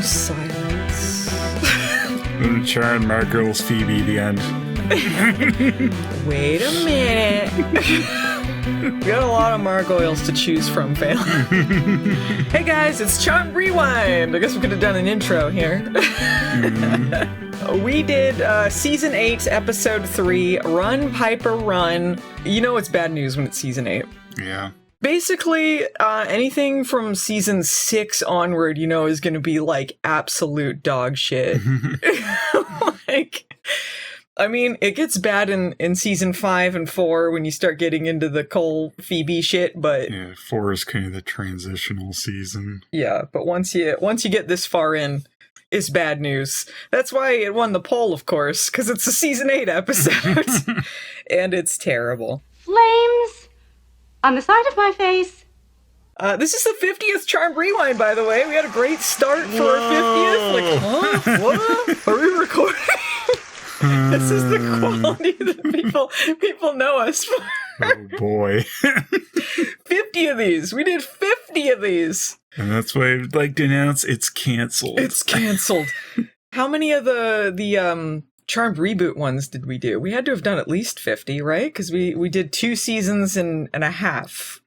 silence. And Sharon Margles, Phoebe, the end. Wait a minute. We got a lot of Margoyles to choose from, Phelan. Hey guys, it's Charmed Rewind. I guess we could have done an intro here. We did Season 8, Episode 3, Run, Piper, Run. You know it's bad news when it's Season 8. Yeah. Basically, anything from Season 6 onward, you know, is going to be, like, absolute dog shit. I mean, it gets bad in Season 5 and 4 when you start getting into the Cole Phoebe shit, but... Yeah, 4 is kind of the transitional season. Yeah, but once you get this far in, it's bad news. That's why it won the poll, of course, because it's a Season 8 episode. And it's terrible. Flames on the side of my face. This is the 50th Charmed Rewind, by the way. We had a great start for our 50th. Like, huh? What? Are we recording? This is the quality that people know us for. Oh boy. 50 of these. We did 50 of these. And that's why I'd like to announce it's canceled. It's canceled. How many of the Charmed reboot ones did we do? We had to have done at least 50, right? Because we did 2 seasons and a half.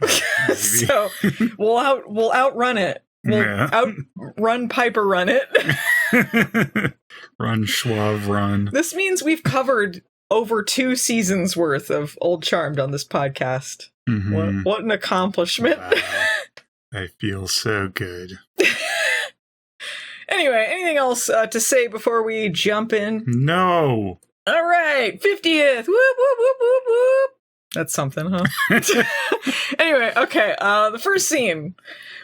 So we'll outrun it. We'll outrun Piper Run it. Run, Schwab, run. This means we've covered over 2 seasons worth of Old Charmed on this podcast. Mm-hmm. What an accomplishment. Wow. I feel so good. Anyway, anything else to say before we jump in? No. All right, 50th. Whoop, whoop, whoop, whoop, whoop. That's something, huh? Anyway, okay, the first scene.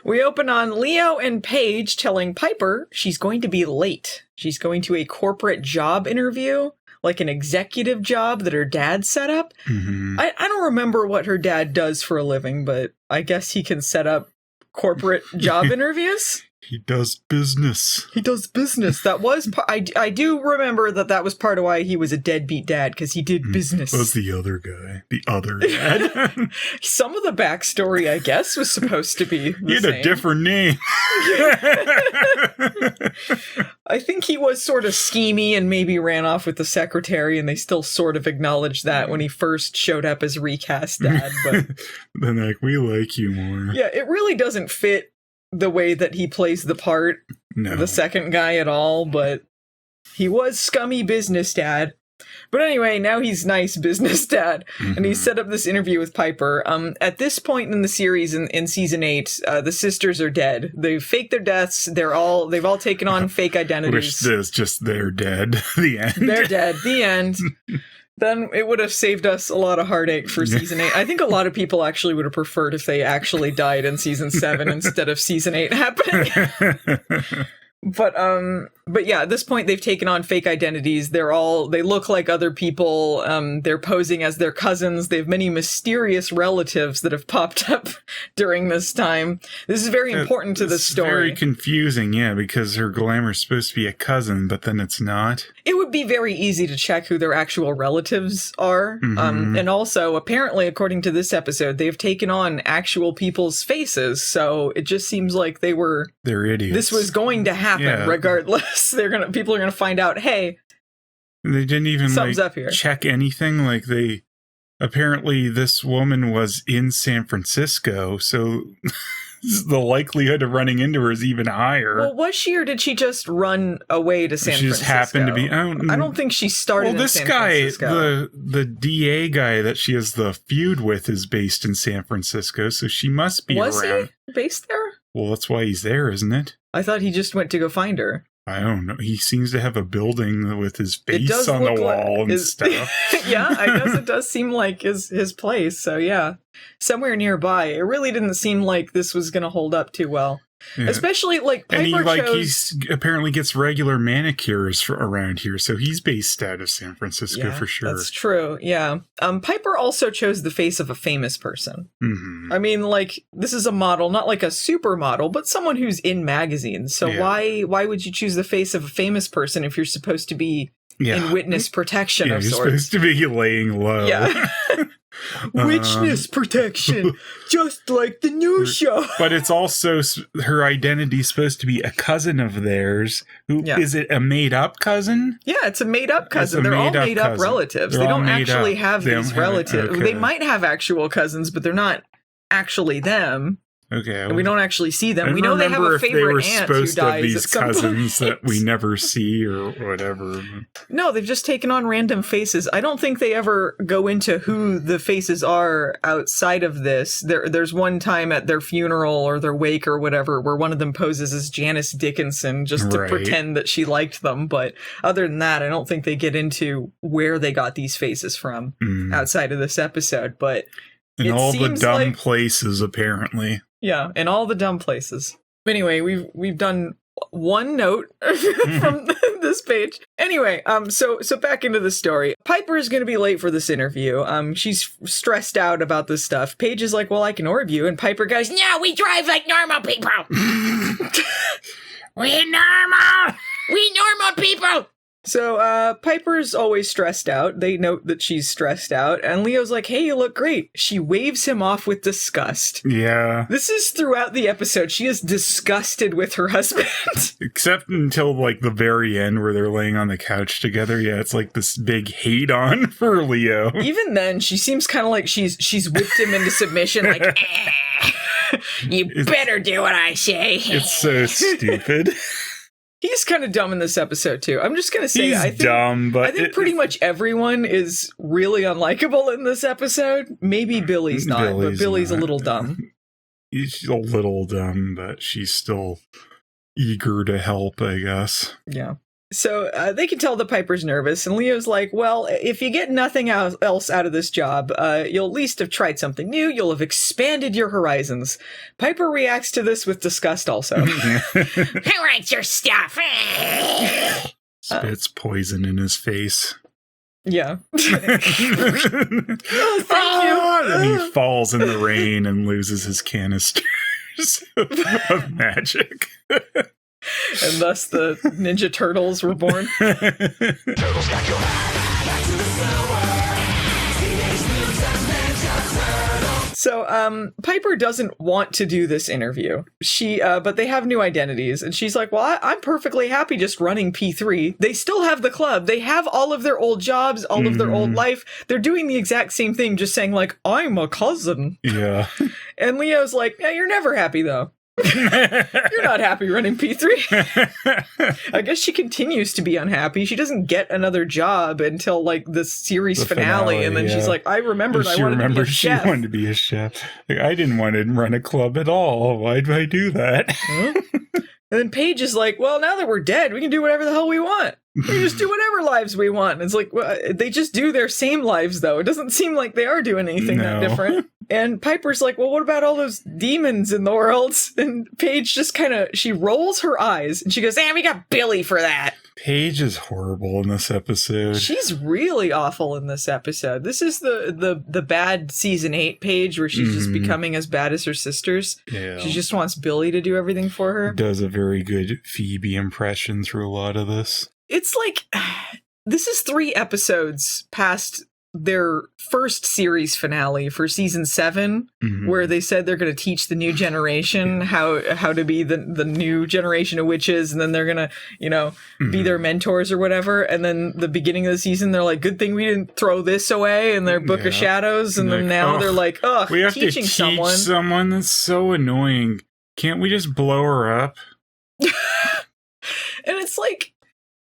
We open on Leo and Paige telling Piper she's going to be late. She's going to a corporate job interview, like an executive job that her dad set up. Mm-hmm. I don't remember what her dad does for a living, but I guess he can set up corporate job interviews. He does business. He does business. That was I do remember that was part of why he was a deadbeat dad, because he did business. Was the other guy. The other dad. Some of the backstory, I guess, was supposed to be the He had same. a different name. I think he was sort of schemy and maybe ran off with the secretary, and they still sort of acknowledged that when he first showed up as recast dad. But then like, we like you more. Yeah, it really doesn't fit the way that he plays the part, the second guy at all, but he was scummy business dad. But anyway, now he's nice business dad, and he set up this interview with Piper. At this point in the series, in season 8, the sisters are dead. They've faked their deaths. They've all taken on fake identities. Wish this just they're dead. The end. They're dead. The end. Then it would have saved us a lot of heartache for season 8. I think a lot of people actually would have preferred if they actually died in season 7 instead of season 8 happening. But yeah, at this point they've taken on fake identities. They look like other people. They're posing as their cousins. They have many mysterious relatives that have popped up during this time. This is very important to the story. Very confusing, yeah, because her glamour's supposed to be a cousin, but then it's not. It would be very easy to check who their actual relatives are. Mm-hmm. And also, apparently, according to this episode, they've taken on actual people's faces. So it just seems like they're idiots. This was going to happen regardless. People are gonna find out, hey, they didn't even something's up here. Check anything. Like apparently this woman was in San Francisco, so the likelihood of running into her is even higher. Well, was she, or did she just run away to San Francisco? She just happened to be. I don't think she started. Well, this in San guy, Francisco. the DA guy that she has the feud with, is based in San Francisco, so she must be around. Was he based there? Well, that's why he's there, isn't it? I thought he just went to go find her. I don't know. He seems to have a building with his face on the wall and stuff. Yeah, I guess it does seem like his place. So yeah, somewhere nearby. It really didn't seem like this was going to hold up too well. Yeah. Especially like Piper he apparently gets regular manicures around here, so he's based out of San Francisco for sure. That's true. Yeah. Piper also chose the face of a famous person. Mm-hmm. I mean, like, this is a model, not like a supermodel, but someone who's in magazines. So why would you choose the face of a famous person if you're supposed to be in witness protection of you're sorts. supposed to be laying low. Yeah. Witness protection, just like the new show. But it's also, her identity is supposed to be a cousin of theirs. Is it a made-up cousin? Yeah, it's a made-up cousin. They're all made-up relatives. They don't actually have these relatives. Okay. They might have actual cousins, but they're not actually them. Okay. And we don't actually see them. We know they have a favorite aunt who dies these at some cousins point. that we never see or whatever. No, they've just taken on random faces. I don't think they ever go into who the faces are outside of this. There's one time at their funeral or their wake or whatever where one of them poses as Janice Dickinson just to pretend that she liked them. But other than that, I don't think they get into where they got these faces from outside of this episode. But in all the dumb places, apparently. Yeah, in all the dumb places. Anyway, we've done one note from this page. Anyway, so back into the story. Piper is going to be late for this interview. She's stressed out about this stuff. Paige is like, well, I can orb you. And Piper goes, no, we drive like normal people. We're normal. We normal people. So, Piper's always stressed out. They note that she's stressed out. And Leo's like, hey, you look great. She waves him off with disgust. Yeah. This is throughout the episode. She is disgusted with her husband. Except until, like, the very end where they're laying on the couch together. Yeah, it's like this big hate on for Leo. Even then, she seems kind of like she's whipped him into submission. Like, you better do what I say. It's so stupid. He's kind of dumb in this episode, too. I'm just going to say, I think pretty much everyone is really unlikable in this episode. Maybe Billie's not, but Billie's a little dumb. She's a little dumb, but she's still eager to help, I guess. Yeah. So they can tell that Piper's nervous, and Leo's like, well, if you get nothing else out of this job, you'll at least have tried something new. You'll have expanded your horizons. Piper reacts to this with disgust also. Who writes your stuff? Spits poison in his face. Yeah. Oh, thank you. And he falls in the rain and loses his canisters of magic. And thus the Ninja Turtles were born. So, Piper doesn't want to do this interview. But they have new identities, and she's like, well, I'm perfectly happy just running P3. They still have the club. They have all of their old jobs, all of their old life. They're doing the exact same thing, just saying, like, I'm a cousin. Yeah. And Leo's like, yeah, you're never happy, though. You're not happy running P3. I guess she continues to be unhappy. She doesn't get another job until like the series finale, and then she's like, I remembered I wanted to be a chef. She wanted to be a chef. Like, I didn't want to run a club at all. Why did I do that? And then Paige is like, well, now that we're dead, we can do whatever the hell we want. We can just do whatever lives we want. And it's like, well, they just do their same lives, though. It doesn't seem like they are doing anything that different. And Piper's like, well, what about all those demons in the world? And Paige just she rolls her eyes and she goes, we got Billie for that. Paige is horrible in this episode. She's really awful in this episode. This is the bad season 8 Paige where she's just becoming as bad as her sisters. Yeah. She just wants Billie to do everything for her. Does a very good Phoebe impression through a lot of this. It's like, this is 3 episodes past their first series finale for season 7, where they said they're going to teach the new generation how to be the new generation of witches, and then they're going to, be their mentors or whatever. And then the beginning of the season, they're like, good thing we didn't throw this away in their Book of Shadows. And then now they're like, we have teaching to teach someone. That's so annoying. Can't we just blow her up? And it's like,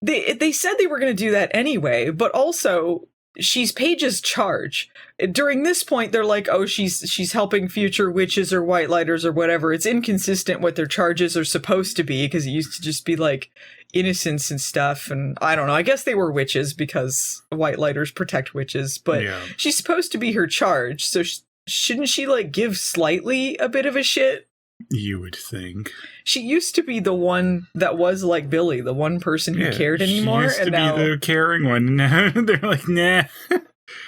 they said they were going to do that anyway, but also she's Paige's charge. During this point, they're like, oh, she's helping future witches or white lighters or whatever. It's inconsistent what their charges are supposed to be, because it used to just be like innocence and stuff. And I don't know. I guess they were witches because white lighters protect witches, but she's supposed to be her charge. So shouldn't she like give slightly a bit of a shit? You would think. She used to be the one that was like Billie, the one person who cared anymore. She used to be the caring one. Now they're like, nah,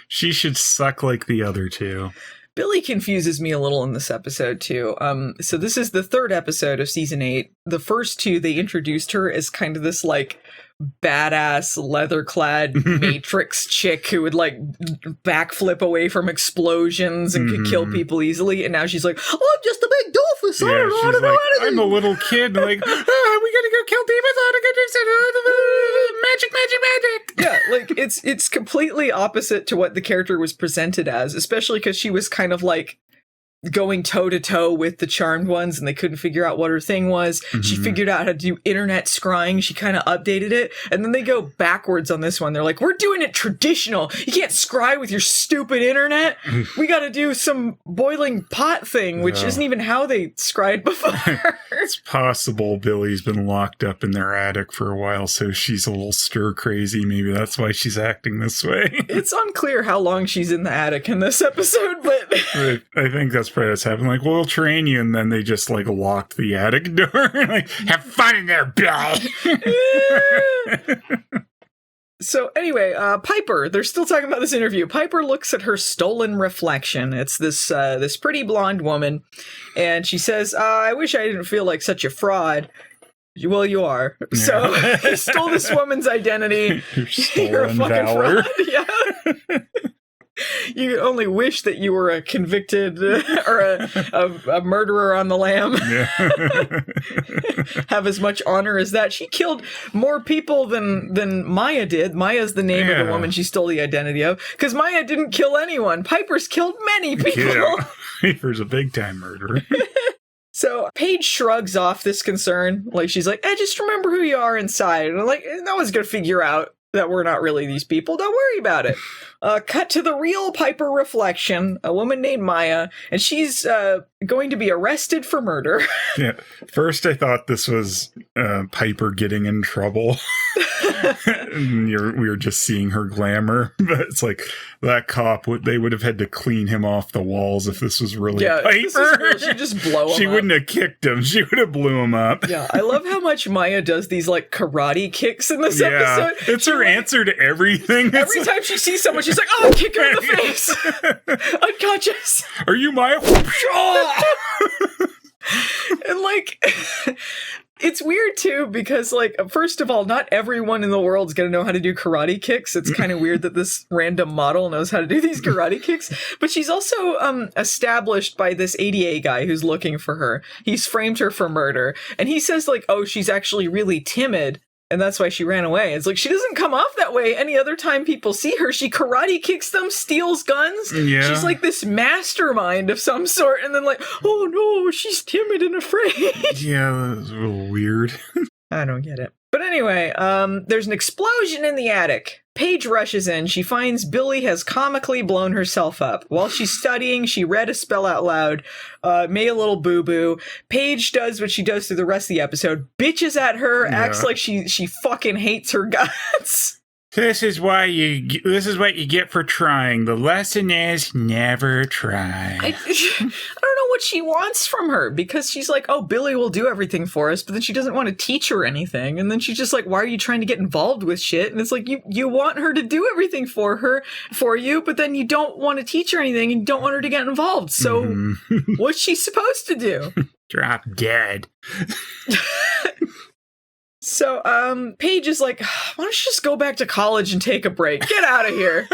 she should suck like the other two. Billie confuses me a little in this episode, too. So this is the 3rd episode of season 8. The first 2, they introduced her as kind of this, like, badass leather-clad Matrix chick who would like backflip away from explosions and could kill people easily, and now she's like, oh, I'm just a big doofus. I don't know how to do anything. I'm a little kid, like, we gotta go kill demons. Magic. Yeah, like it's completely opposite to what the character was presented as, especially because she was kind of like going toe-to-toe with the Charmed ones, and they couldn't figure out what her thing was. She figured out how to do internet scrying. She kind of updated it, and then they go backwards on this one. They're like, we're doing it traditional. You can't scry with your stupid internet. We got to do some boiling pot thing, which isn't even how they scried before. It's possible Billie's been locked up in their attic for a while, so she's a little stir-crazy. Maybe that's why she's acting this way. It's unclear how long she's in the attic in this episode, but... I think that's probably what's happened. Like, we'll train you, and then they just, like, locked the attic door. Like, have fun in there, Billie! So anyway, Piper, they're still talking about this interview. Piper looks at her stolen reflection. It's this pretty blonde woman, and she says, I wish I didn't feel like such a fraud. Well, you are. Yeah. So you stole this woman's identity. You're a fucking valor. fraud. Yeah. You only wish that you were a convicted or a murderer on the lam. Yeah. Have as much honor as that. She killed more people than Maya did. Maya's the name of the woman she stole the identity of. Because Maya didn't kill anyone. Piper's killed many people. Yeah. Piper's a big time murderer. So Paige shrugs off this concern. Like, she's like, just remember who you are inside. And I'm like, no one's going to figure out that we're not really these people. Don't worry about it. Cut to the real Piper reflection, a woman named Maya, and she's going to be arrested for murder. Yeah. First, I thought this was Piper getting in trouble. And we were just seeing her glamour. But it's like, that cop, they would have had to clean him off the walls if this was really Piper. She'd just blow him up. She wouldn't have kicked him. She would have blew him up. Yeah, I love how much Maya does these, like, karate kicks in this episode. It's her answer to everything. Every time she sees someone, she's like, oh, kick her in the face. Unconscious. Are you Maya? And, like, it's weird, too, because, like, first of all, not everyone in the world's going to know how to do karate kicks. It's kind of weird that this random model knows how to do these karate kicks. But she's also established by this ADA guy who's looking for her. He's framed her for murder. And he says, like, oh, she's actually really timid. And that's why she ran away. It's like, she doesn't come off that way any other time people see her. She karate kicks them, steals guns. Yeah. She's like this mastermind of some sort. And then like, oh no, she's timid and afraid. Yeah, that was a little weird. I don't get it. But anyway, there's an explosion in the attic. Paige rushes in. She finds Billie has comically blown herself up. While she's studying, she read a spell out loud, made a little boo-boo. Paige does what she does through the rest of the episode, bitches at her, acts like she fucking hates her guts. This is what you get for trying. The lesson is never try. I don't know what she wants from her, because she's like, oh, Billie will do everything for us, but then she doesn't want to teach her anything. And then she's just like, why are you trying to get involved with shit? And it's like, you want her to do everything for you, but then you don't want to teach her anything and you don't want her to get involved. So what's she supposed to do? Drop dead. So, Paige is like, why don't you just go back to college and take a break? Get out of here.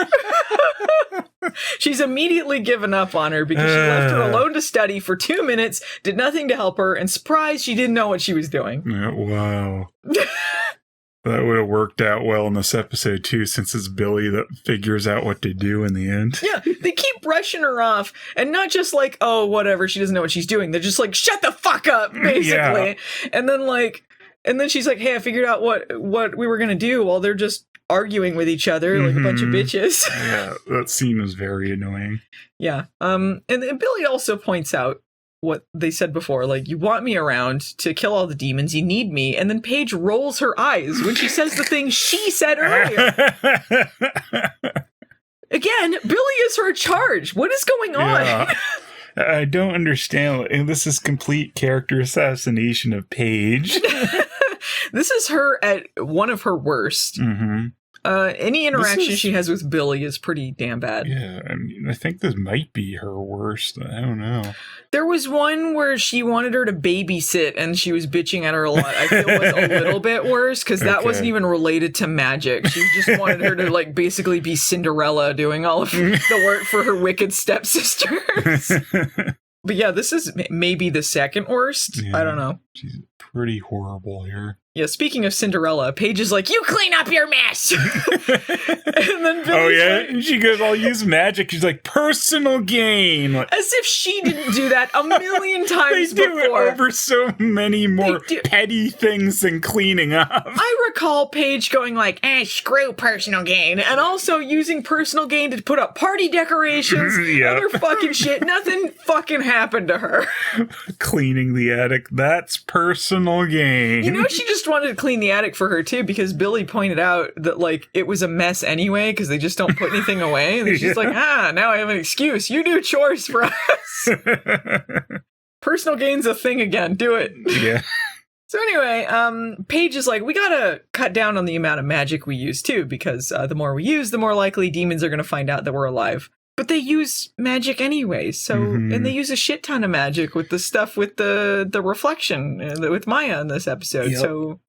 She's immediately given up on her because she left her alone to study for 2 minutes, did nothing to help her, and surprised, she didn't know what she was doing. Yeah, wow. That would have worked out well in this episode, too, since it's Billie that figures out what to do in the end. Yeah, they keep brushing her off, and not just like, oh, whatever, she doesn't know what she's doing. They're just like, shut the fuck up, basically. Yeah. And then she's like, hey, I figured out what we were going to do while they're just arguing with each other like a bunch of bitches. Yeah, that scene was very annoying. Yeah. And Billie also points out what they said before, like, you want me around to kill all the demons, you need me. And then Paige rolls her eyes when she says the thing she said earlier. Again, Billie is her charge. What is going on? Yeah. I don't understand. And this is complete character assassination of Paige. This is her at one of her worst. Mm-hmm. Any interaction she has with Billie is pretty damn bad. Yeah, I mean, I think this might be her worst. I don't know. There was one where she wanted her to babysit and she was bitching at her a lot. I feel was a little bit worse because that wasn't even related to magic. She just wanted her to like basically be Cinderella doing all of the work for her wicked stepsisters. But yeah, this is maybe the second worst. Yeah, I don't know. She's pretty horrible here. Yeah, speaking of Cinderella, Paige is like, you clean up your mess! And then Billie's like, she goes, I'll use magic. She's like, personal gain. As if she didn't do that a million times They do before. it over so many more petty things than cleaning up. I recall Paige going like, screw personal gain. And also using personal gain to put up party decorations, other fucking shit. Nothing fucking happened to her. Cleaning the attic, that's personal gain. You know, she just wanted to clean the attic for her too, because Billie pointed out that like it was a mess anyway because they just don't put anything away. And she's like, now I have an excuse. You do chores for us. Personal gain's a thing again. Do it. Yeah. So anyway, Paige is like, we gotta cut down on the amount of magic we use too, because the more we use, the more likely demons are gonna find out that we're alive. But they use magic anyway, so and they use a shit ton of magic with the stuff with the reflection with Maya in this episode. Yep. So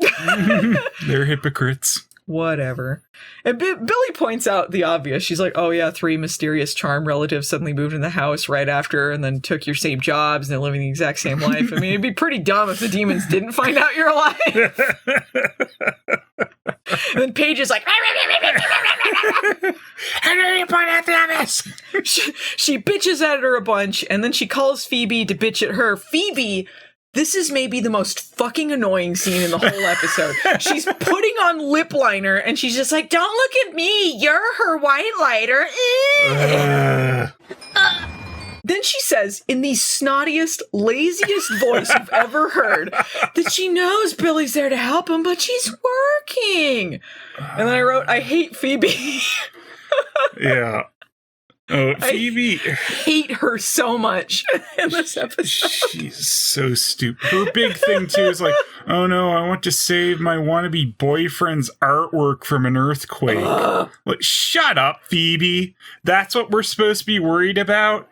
They're hypocrites. Whatever. And Billie points out the obvious. She's like, oh yeah, 3 mysterious charm relatives suddenly moved in the house right after and then took your same jobs and they're living the exact same life. I mean, it'd be pretty dumb if the demons didn't find out you're alive. And then Paige is like, how do you point out the obvious? She bitches at her a bunch and then she calls Phoebe to bitch at her. Phoebe, this is maybe the most fucking annoying scene in the whole episode. She's putting on lip liner and she's just like, don't look at me. You're her white lighter. Then she says, in the snottiest, laziest voice you've ever heard, that she knows Billie's there to help him, but she's working. And then I wrote, I hate Phoebe. Yeah. Oh, Phoebe. I hate her so much in this episode. She's so stupid. Her big thing, too, is like, oh no, I want to save my wannabe boyfriend's artwork from an earthquake. Like, shut up, Phoebe. That's what we're supposed to be worried about?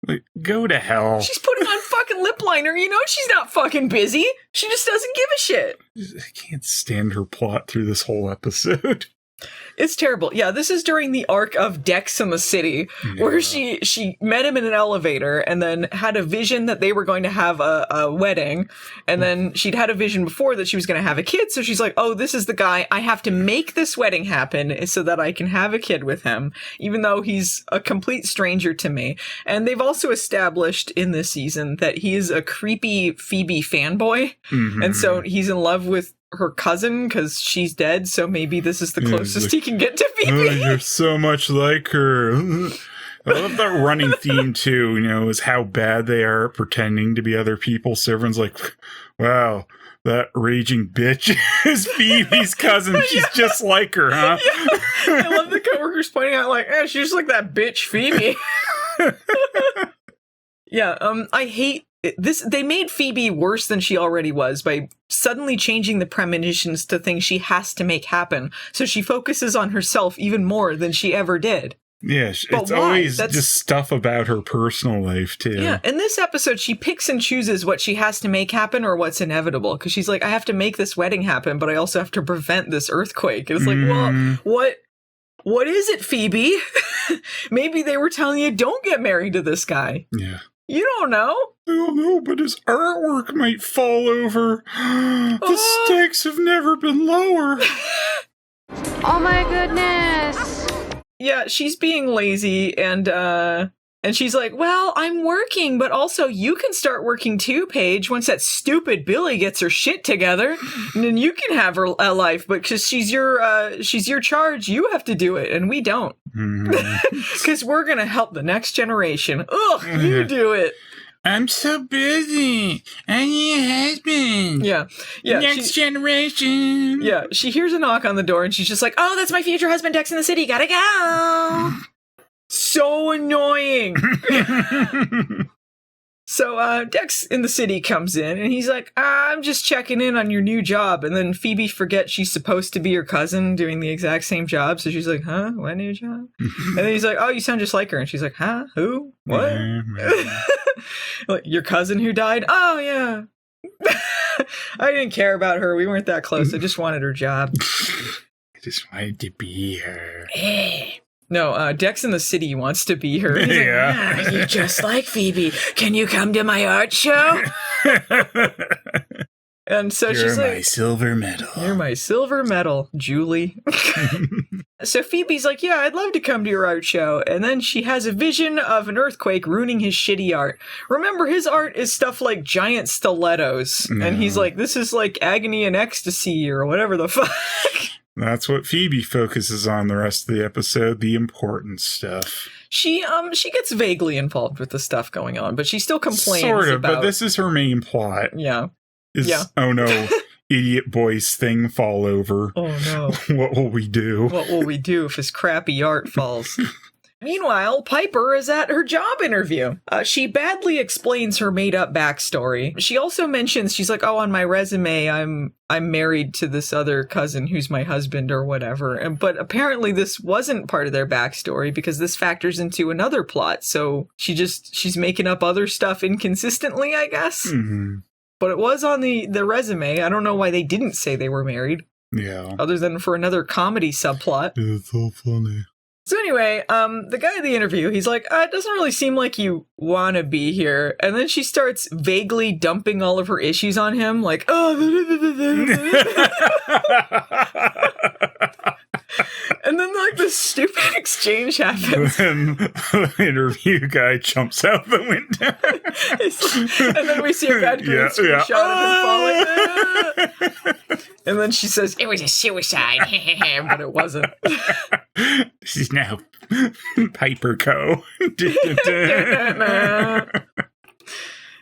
Like, go to hell. She's putting on fucking lip liner. You know she's not fucking busy. She just doesn't give a shit. I can't stand her plot through this whole episode. It's terrible. Yeah, this is during the arc of Dex in the City, where she met him in an elevator and then had a vision that they were going to have a wedding. And then she'd had a vision before that she was going to have a kid. So she's like, oh, this is the guy. I have to make this wedding happen so that I can have a kid with him, even though he's a complete stranger to me. And they've also established in this season that he is a creepy Phoebe fanboy. And so he's in love with her cousin because she's dead, so maybe this is the closest he can get to Phoebe. Oh, you're so much like her. I love that running theme too, is how bad they are at pretending to be other people. So everyone's like, wow, that raging bitch is Phoebe's cousin. She's just like her, huh? Yeah. I love the coworkers pointing out like, she's just like that bitch Phoebe. Yeah, I hate this. They made Phoebe worse than she already was by suddenly changing the premonitions to things she has to make happen. So she focuses on herself even more than she ever did. Yeah, it's always just stuff about her personal life, too. Yeah, in this episode, she picks and chooses what she has to make happen or what's inevitable. Because she's like, I have to make this wedding happen, but I also have to prevent this earthquake. And it's like, well, what is it, Phoebe? Maybe they were telling you, don't get married to this guy. Yeah. You don't know. I don't know, but his artwork might fall over. The stakes have never been lower. Oh my goodness. Yeah, she's being lazy and she's like, well, I'm working, but also you can start working too, Paige, once that stupid Billie gets her shit together. And then you can have her life, but because she's your charge, you have to do it, and we don't. Because we're going to help the next generation. Ugh, you do it. I'm so busy. I need a husband. Yeah. Next generation. Yeah, she hears a knock on the door and she's just like, oh, that's my future husband, Dex in the City. Gotta go. So annoying. So Dex in the city comes in, and he's like, I'm just checking in on your new job. And then Phoebe forgets she's supposed to be her cousin doing the exact same job. So she's like, huh? What new job? And then he's like, oh, you sound just like her. And she's like, huh? Who? What? Like, your cousin who died? Oh, yeah. I didn't care about her. We weren't that close. I just wanted her job. I just wanted to be her. No, Dex in the city wants to be her. He's Yeah. you're just like Phoebe. Can you come to my art show? And so she's like, my silver medal. You're my silver medal, Julie. So Phoebe's like, yeah, I'd love to come to your art show. And then she has a vision of an earthquake ruining his shitty art. Remember, his art is stuff like giant stilettos. No. And he's like, this is like agony and ecstasy or whatever the fuck. That's what Phoebe focuses on the rest of the episode, the important stuff. She gets vaguely involved with the stuff going on, but she still complains Sort of, about... but this is her main plot. Yeah. Oh no, idiot boy's thing fall over. Oh no. What will we do? What will we do if his crappy art falls? Meanwhile, Piper is at her job interview. She badly explains her made-up backstory. She also mentions, she's like, oh, on my resume, I'm married to this other cousin who's my husband or whatever. But apparently this wasn't part of their backstory because this factors into another plot. So she's making up other stuff inconsistently, I guess. Mm-hmm. But it was on the resume. I don't know why they didn't say they were married. Yeah. Other than for another comedy subplot. It's so funny. So anyway, the guy at the interview, he's like, it doesn't really seem like you want to be here. And then she starts vaguely dumping all of her issues on him, like, oh. And then, like, this stupid exchange happens. And the interview guy jumps out the window. And then we see a bad green screen shot of him falling. And then she says, it was a suicide. But it wasn't. She's now Piper Co.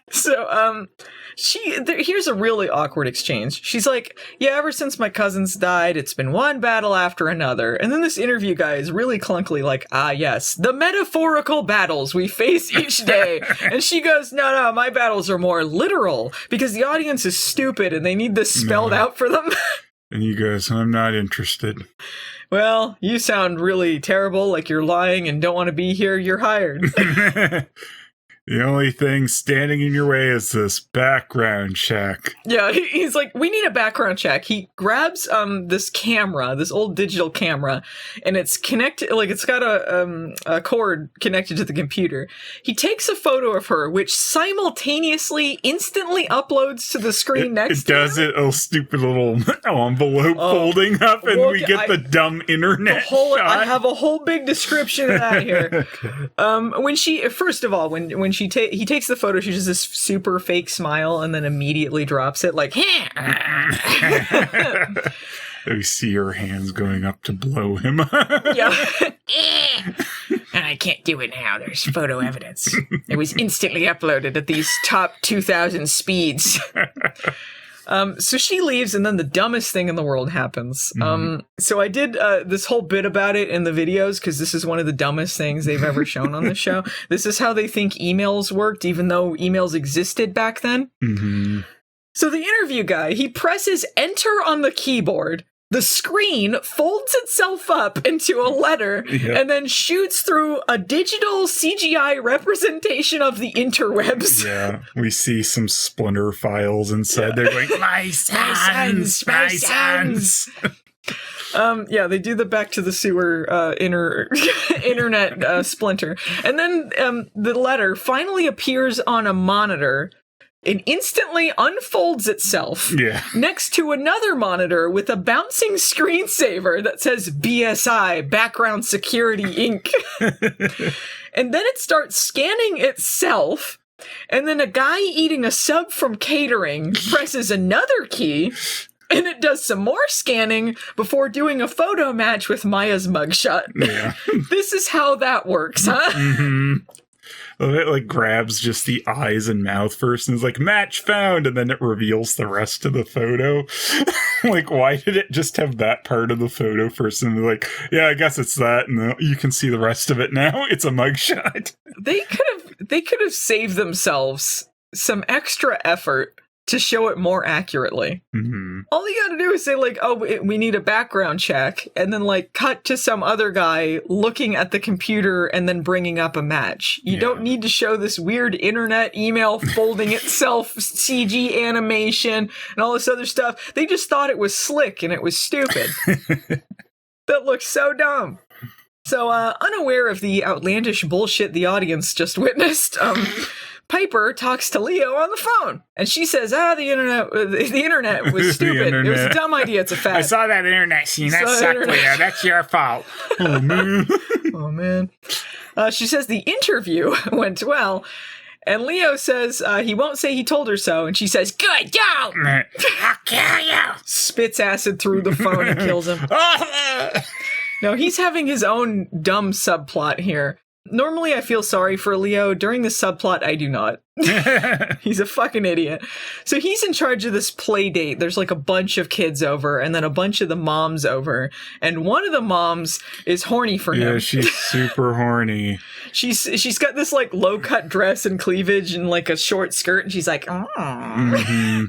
So, here's a really awkward exchange. She's like, yeah, ever since my cousins died, it's been one battle after another. And then this interview guy is really clunkily like, yes, the metaphorical battles we face each day. And she goes, no, my battles are more literal because the audience is stupid and they need this spelled out for them. And he goes, I'm not interested. Well, you sound really terrible, like you're lying and don't want to be here. You're hired. The only thing standing in your way is this background check. Yeah, he's like, we need a background check. He grabs this camera, this old digital camera, and it's connected, like it's got a cord connected to the computer. He takes a photo of her, which simultaneously instantly uploads to the screen next to him. It does it, a stupid little envelope folding up, and we get the dumb internet shot. I have a whole big description of that here. When she, first of all, when he takes the photo, she does this super fake smile and then immediately drops it like, we see her hands going up to blow him. Yeah. And I can't do it now. There's photo evidence. It was instantly uploaded at these top 2,000 speeds. So she leaves, and then the dumbest thing in the world happens. So I did this whole bit about it in the videos, because this is one of the dumbest things they've ever shown on the show. This is how they think emails worked, even though emails existed back then. Mm-hmm. So the interview guy, he presses enter on the keyboard. The screen folds itself up into a letter and then shoots through a digital CGI representation of the interwebs. Yeah, we see some Splinter files inside. They're going, my sons. Yeah, they do the back to the sewer internet Splinter. And then the letter finally appears on a monitor. It instantly unfolds itself next to another monitor with a bouncing screensaver that says BSI, Background Security Inc. And then it starts scanning itself, and then a guy eating a sub from catering presses another key, and it does some more scanning before doing a photo match with Maya's mugshot. Yeah. This is how that works, huh? Mm-hmm. It like grabs just the eyes and mouth first and is like, match found, and then it reveals the rest of the photo. Like, why did it just have that part of the photo first? And they're like, yeah, I guess it's that, and you can see the rest of it now. It's a mugshot. they could have saved themselves some extra effort to show it more accurately. Mm-hmm. All you gotta do is say, like, oh, we need a background check, and then, like, cut to some other guy looking at the computer and then bringing up a match. You don't need to show this weird internet email folding itself, CG animation, and all this other stuff. They just thought it was slick, and it was stupid. That looks so dumb. So, unaware of the outlandish bullshit the audience just witnessed, Piper talks to Leo on the phone, and she says, the internet was stupid. It was a dumb idea. It's a fact. I saw that internet scene. That sucked, Leo. That's your fault. Oh, man. Oh, man. She says the interview went well, and Leo says he won't say he told her so, and she says, good, don't! I'll kill you! Spits acid through the phone and kills him. No, he's having his own dumb subplot here. Normally I feel sorry for Leo. During the subplot, I do not. He's a fucking idiot. So he's in charge of this play date. There's like a bunch of kids over, and then a bunch of the moms over. And one of the moms is horny for him. Yeah, she's super horny. She's got this like low-cut dress and cleavage and like a short skirt, and she's like, Mm-hmm.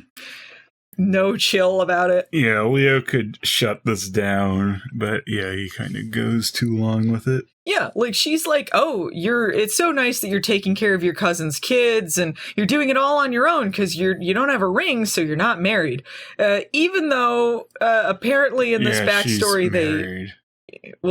No chill about it. Yeah, Leo could shut this down, but yeah, he kind of goes too long with it. Yeah, like she's like, oh, it's so nice that you're taking care of your cousin's kids and you're doing it all on your own because you don't have a ring, so you're not married. Even though apparently in this backstory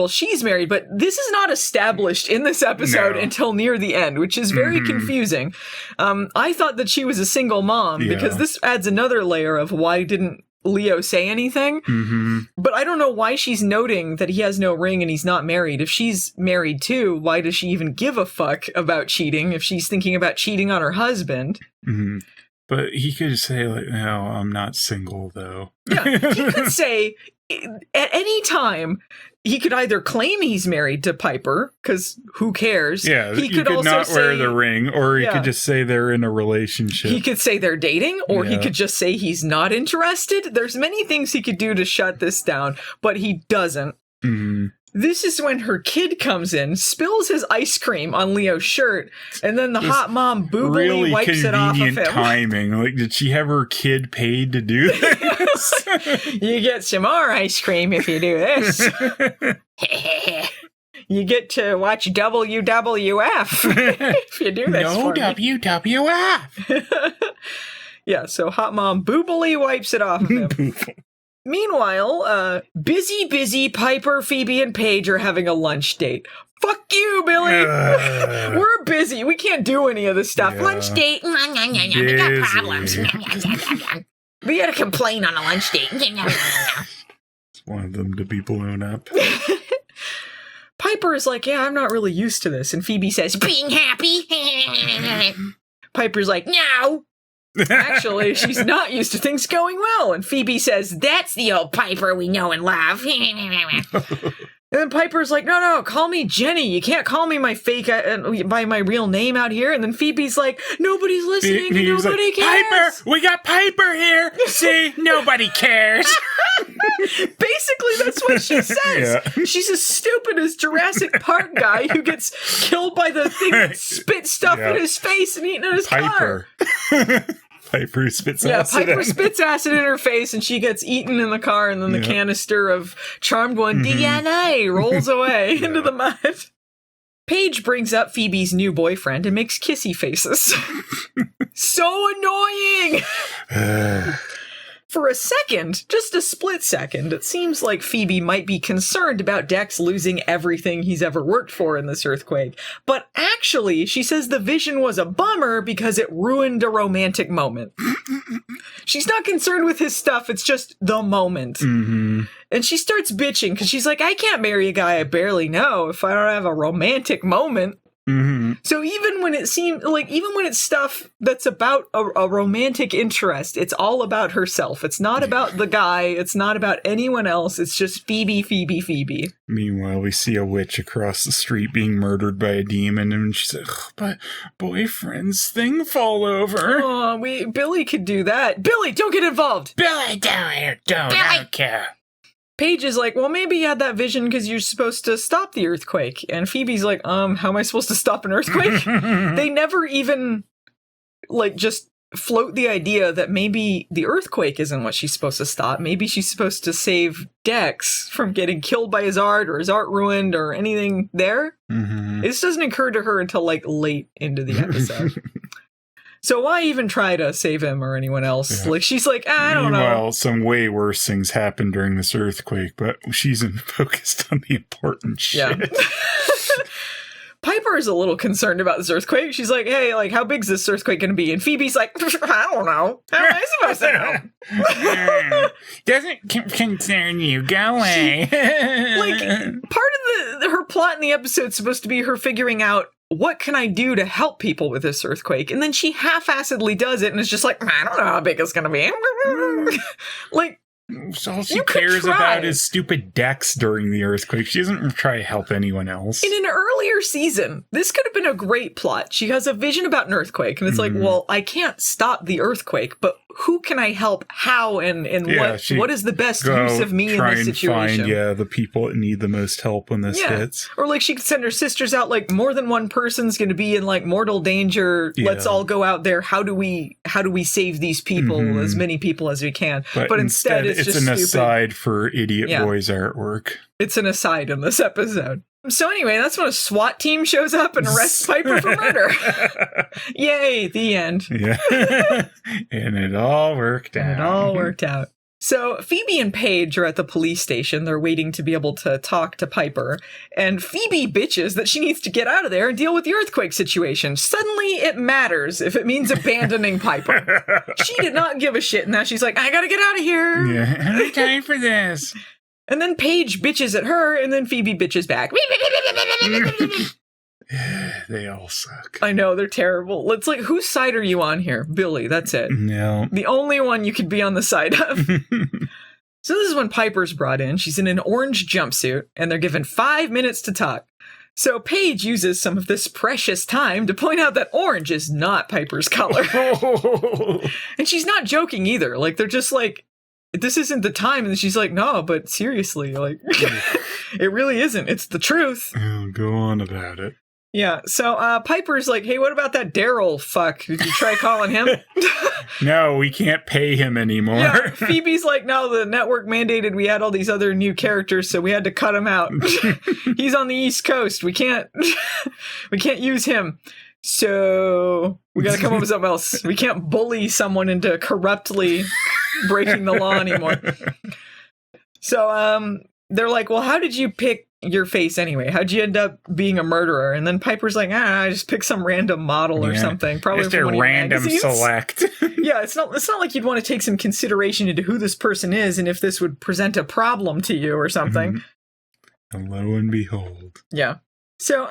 she's married, but this is not established in this episode until near the end, which is very confusing. I thought that she was a single mom because this adds another layer of why didn't Leo say anything? Mm-hmm. But I don't know why she's noting that he has no ring and he's not married. If she's married too, why does she even give a fuck about cheating if she's thinking about cheating on her husband? Mm-hmm. But he could say, like, no, I'm not single, though. Yeah, he could say at any time, he could either claim he's married to Piper, because who cares? Yeah, he could also not wear the ring, or he could just say they're in a relationship. He could say they're dating, or he could just say he's not interested. There's many things he could do to shut this down, but he doesn't. Mm-hmm. This is when her kid comes in, spills his ice cream on Leo's shirt, and then the hot mom boobily really wipes it off of him. Timing. Like, did she have her kid paid to do this? You get some more ice cream if you do this. You get to watch WWF if you do this. No WWF. Yeah, so hot mom boobily wipes it off of him. Meanwhile, busy Piper, Phoebe, and Paige are having a lunch date. Fuck you, Billie! We're busy. We can't do any of this stuff. Yeah. Lunch date. We got problems. We gotta complain on a lunch date. Want them to be blown up. Piper is like, yeah, I'm not really used to this. And Phoebe says, being happy. Piper's like, no. Actually, she's not used to things going well. And Phoebe says, that's the old Piper we know and love. And then Piper's like, no, call me Jenny. You can't call me my fake, by my real name out here. And then Phoebe's like, nobody's listening and nobody cares. Piper, we got Piper here. See, nobody cares. Basically, that's what she says. Yeah. She's as stupid as Jurassic Park guy who gets killed by the thing that spits stuff in his face and eaten in his car. Piper spits acid. Yeah, Piper spits acid in her face and she gets eaten in the car, and then the canister of Charmed One DNA rolls away into the mud. Paige brings up Phoebe's new boyfriend and makes kissy faces. So annoying! For a second, just a split second, it seems like Phoebe might be concerned about Dex losing everything he's ever worked for in this earthquake. But actually, she says the vision was a bummer because it ruined a romantic moment. She's not concerned with his stuff, it's just the moment. Mm-hmm. And she starts bitching because she's like, I can't marry a guy I barely know if I don't have a romantic moment. Mm-hmm. So even when it's stuff that's about a romantic interest, it's all about herself. It's not about the guy. It's not about anyone else. It's just Phoebe. Meanwhile, we see a witch across the street being murdered by a demon, and she's like, but boyfriend's thing fall over. Oh, Billie could do that. Billie, don't get involved. Billie, don't. I don't care. Paige is like, well, maybe you had that vision because you're supposed to stop the earthquake. And Phoebe's like, how am I supposed to stop an earthquake? They never even, like, just float the idea that maybe the earthquake isn't what she's supposed to stop. Maybe she's supposed to save Dex from getting killed by his art or his art ruined or anything there. It just doesn't occur to her until, like, late into the episode. So why even try to save him or anyone else? Yeah. Like, she's like, I don't know. Well, some way worse things happened during this earthquake, but she's focused on the important shit. Yeah. Piper is a little concerned about this earthquake. She's like, hey, like, how big's this earthquake going to be? And Phoebe's like, I don't know. How am I supposed to know? Doesn't concern you. Go away. Like, part of her plot in the episode is supposed to be her figuring out, what can I do to help people with this earthquake? And then she half-assedly does it, and it's just like, I don't know how big it's going to be. Like, all she cares about is stupid Dex during the earthquake. She doesn't try to help anyone else. In an earlier season, this could have been a great plot. She has a vision about an earthquake, and it's like, well, I can't stop the earthquake, but who can I help? How? And what is the best use of me in this situation? Find, the people that need the most help when this hits. Or like she could send her sisters out, like more than one person's going to be in like mortal danger. Yeah. Let's all go out there. How do we save these people, as many people as we can? But instead it's just an aside for idiot boys artwork. It's an aside in this episode. So anyway, that's when a SWAT team shows up and arrests Piper for murder. Yay, the end. Yeah. And it all worked out. So Phoebe and Paige are at the police station. They're waiting to be able to talk to Piper. And Phoebe bitches that she needs to get out of there and deal with the earthquake situation. Suddenly it matters if it means abandoning Piper. She did not give a shit. And now she's like, I gotta get out of here. Yeah, I have time for this. And then Paige bitches at her, and then Phoebe bitches back. They all suck. I know, they're terrible. It's like, whose side are you on here? Billie, that's it. No. The only one you could be on the side of. So this is when Piper's brought in. She's in an orange jumpsuit, and they're given 5 minutes to talk. So Paige uses some of this precious time to point out that orange is not Piper's color. And she's not joking either. Like, they're just like, this isn't the time. And she's like, no, but seriously, like, it really isn't. It's the truth. Oh, go on about it. Yeah. So Piper's like, hey, what about that Daryl fuck? Did you try calling him? No, we can't pay him anymore. Yeah. Phoebe's like, no, the network mandated we had all these other new characters, so we had to cut him out. He's on the East Coast. We can't use him. So we got to come up with something else. We can't bully someone into corruptly breaking the law anymore. So they're like, well, how did you pick your face anyway? How'd you end up being a murderer? And then Piper's like, I just picked some random model or something. Probably just a random select. Yeah, it's not like you'd want to take some consideration into who this person is and if this would present a problem to you or something. And lo and behold. Yeah. So,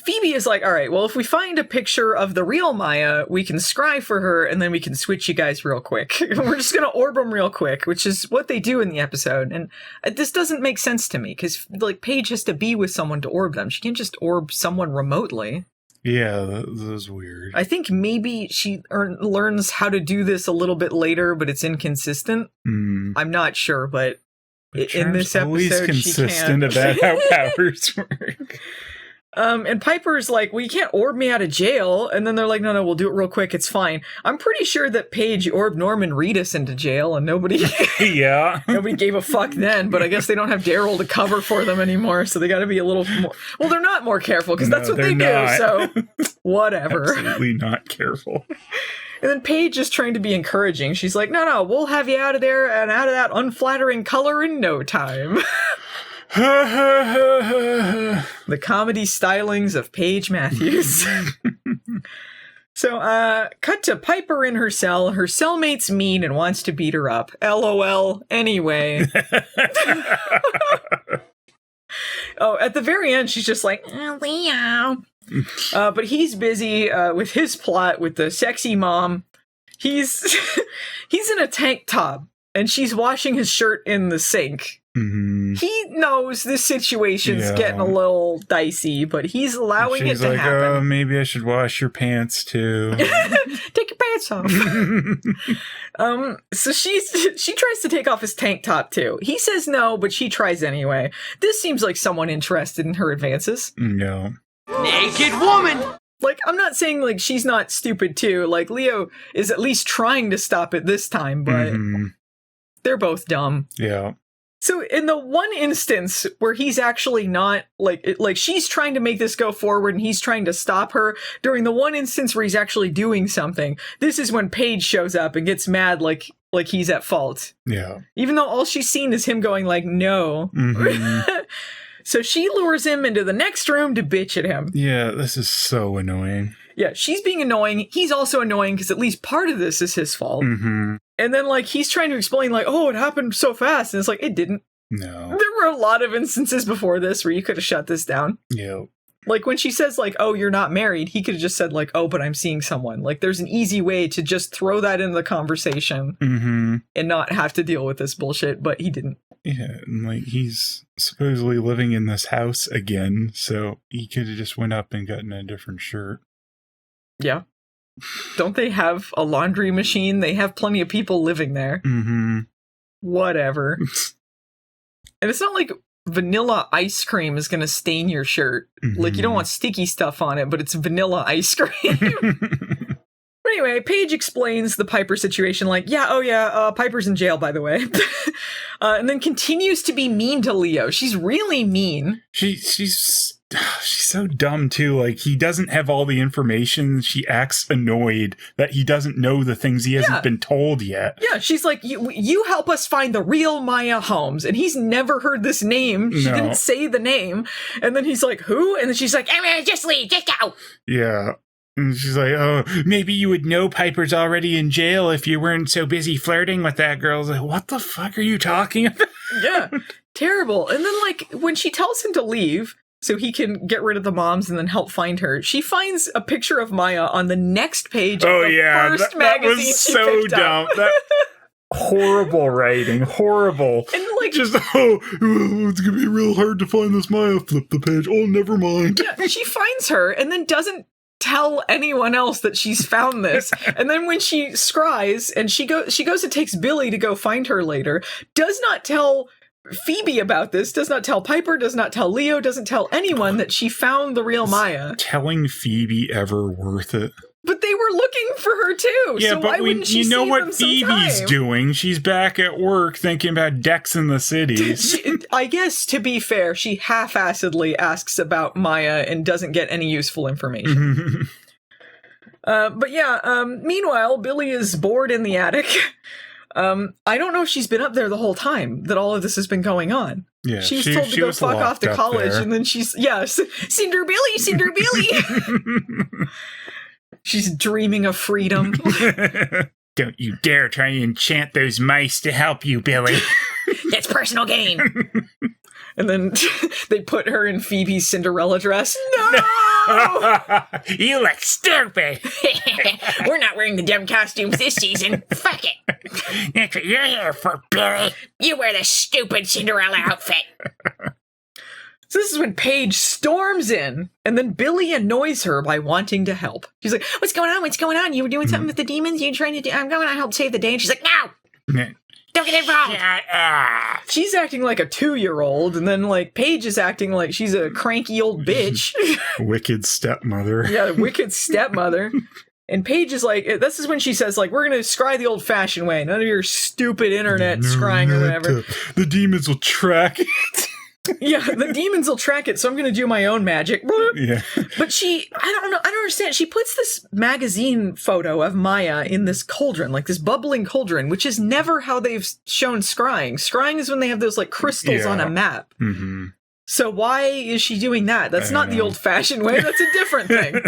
Phoebe is like, all right, well, if we find a picture of the real Maya, we can scry for her, and then we can switch you guys real quick. We're just going to orb them real quick, which is what they do in the episode. And this doesn't make sense to me, because, like, Paige has to be with someone to orb them. She can't just orb someone remotely. Yeah, that was weird. I think maybe she learns how to do this a little bit later, but it's inconsistent. I'm not sure, but in this episode, always consistent about how powers work. And Piper's like, well, you can't orb me out of jail. And then they're like, no, we'll do it real quick. It's fine. I'm pretty sure that Paige orbed Norman Reedus into jail and nobody gave a fuck then. But I guess they don't have Daryl to cover for them anymore. So they got to be a little more. Well, they're not more careful because that's what they do. So whatever. Absolutely not careful. And then Paige is trying to be encouraging. She's like, no, we'll have you out of there and out of that unflattering color in no time. The comedy stylings of Paige Matthews. So, cut to Piper in her cell. Her cellmate's mean and wants to beat her up. LOL. Anyway. Oh, at the very end, she's just like, Leo. But he's busy with his plot with the sexy mom. He's in a tank top. And she's washing his shirt in the sink. Mm-hmm. He knows this situation's getting a little dicey, but he's allowing it to happen. Oh, maybe I should wash your pants too. Take your pants off. So she tries to take off his tank top too. He says no, but she tries anyway. This seems like someone interested in her advances. No. Naked woman! Like, I'm not saying, like, she's not stupid, too. Like, Leo is at least trying to stop it this time, but they're both dumb. Yeah. So, in the one instance where he's actually not, like, she's trying to make this go forward and he's trying to stop her, during the one instance where he's actually doing something, this is when Paige shows up and gets mad like he's at fault. Yeah. Even though all she's seen is him going, like, no. So she lures him into the next room to bitch at him. Yeah, this is so annoying. Yeah, she's being annoying. He's also annoying because at least part of this is his fault. Mm-hmm. And then, like, he's trying to explain, like, oh, it happened so fast. And it's like, it didn't. No. There were a lot of instances before this where you could have shut this down. Yeah. Like, when she says, like, oh, you're not married, he could have just said, like, oh, but I'm seeing someone. Like, there's an easy way to just throw that into the conversation and not have to deal with this bullshit, but he didn't. Yeah, and, like, he's supposedly living in this house again, so he could have just went up and gotten a different shirt. Yeah. Don't they have a laundry machine? They have plenty of people living there. Mm-hmm. Whatever. And it's not like vanilla ice cream is going to stain your shirt. Like, you don't want sticky stuff on it, but it's vanilla ice cream. But anyway, Paige explains the Piper situation like, Piper's in jail, by the way. And then continues to be mean to Leo. She's really mean. She's so dumb, too. Like, he doesn't have all the information. She acts annoyed that he doesn't know the things he hasn't been told yet. Yeah, she's like, you help us find the real Maya Holmes. And he's never heard this name. She didn't say the name. And then he's like, who? And then she's like, just leave, just go. Yeah. And she's like, oh, maybe you would know Piper's already in jail if you weren't so busy flirting with that girl. I was like, what the fuck are you talking about? Yeah, terrible. And then, like, when she tells him to leave so he can get rid of the moms and then help find her, she finds a picture of Maya on the next page of the first magazine that was she so picked dumb. up. That horrible writing, horrible. And, like, just, it's gonna be real hard to find this Maya. Flip the page. Oh, never mind. Yeah, she finds her and then doesn't tell anyone else that she's found this. And then when she scries and she goes and takes Billie to go find her later, does not tell Phoebe about this, does not tell Piper, does not tell Leo, doesn't tell anyone that she found the real Maya. Telling Phoebe ever worth it? But they were looking for her too. Yeah, so why wouldn't she save what them some Phoebe's time? doing. She's back at work thinking about decks in the cities. I guess, to be fair, she half-assedly asks about Maya and doesn't get any useful information. But yeah, meanwhile, Billie is bored in the attic. I don't know if she's been up there the whole time that all of this has been going on. Yeah, she was told to go fuck off to college, and then she's, Cinderbillie! She's dreaming of freedom. Don't you dare try and enchant those mice to help you, Billie. That's personal gain. And then they put her in Phoebe's Cinderella dress. No! You look stupid. We're not wearing the dumb costumes this season. Fuck it. That's what you're here for, Billie. You wear the stupid Cinderella outfit. So this is when Paige storms in, and then Billie annoys her by wanting to help. She's like, what's going on? What's going on? You were doing something with the demons? You trying to do? I'm going to help save the day. And she's like, no! Don't get involved! Shut up. She's acting like a 2-year-old, and then, like, Paige is acting like she's a cranky old bitch. Wicked stepmother. Yeah, wicked stepmother. And Paige is like, this is when she says, like, we're going to scry the old-fashioned way. None of your stupid internet scrying or whatever. The demons will track it. Yeah, the demons will track it, so I'm going to do my own magic. Yeah. But I don't understand. She puts this magazine photo of Maya in this cauldron, like this bubbling cauldron, which is never how they've shown scrying. Scrying is when they have those, like, crystals on a map. Mm-hmm. So why is she doing that? That's not the old-fashioned way. That's a different thing.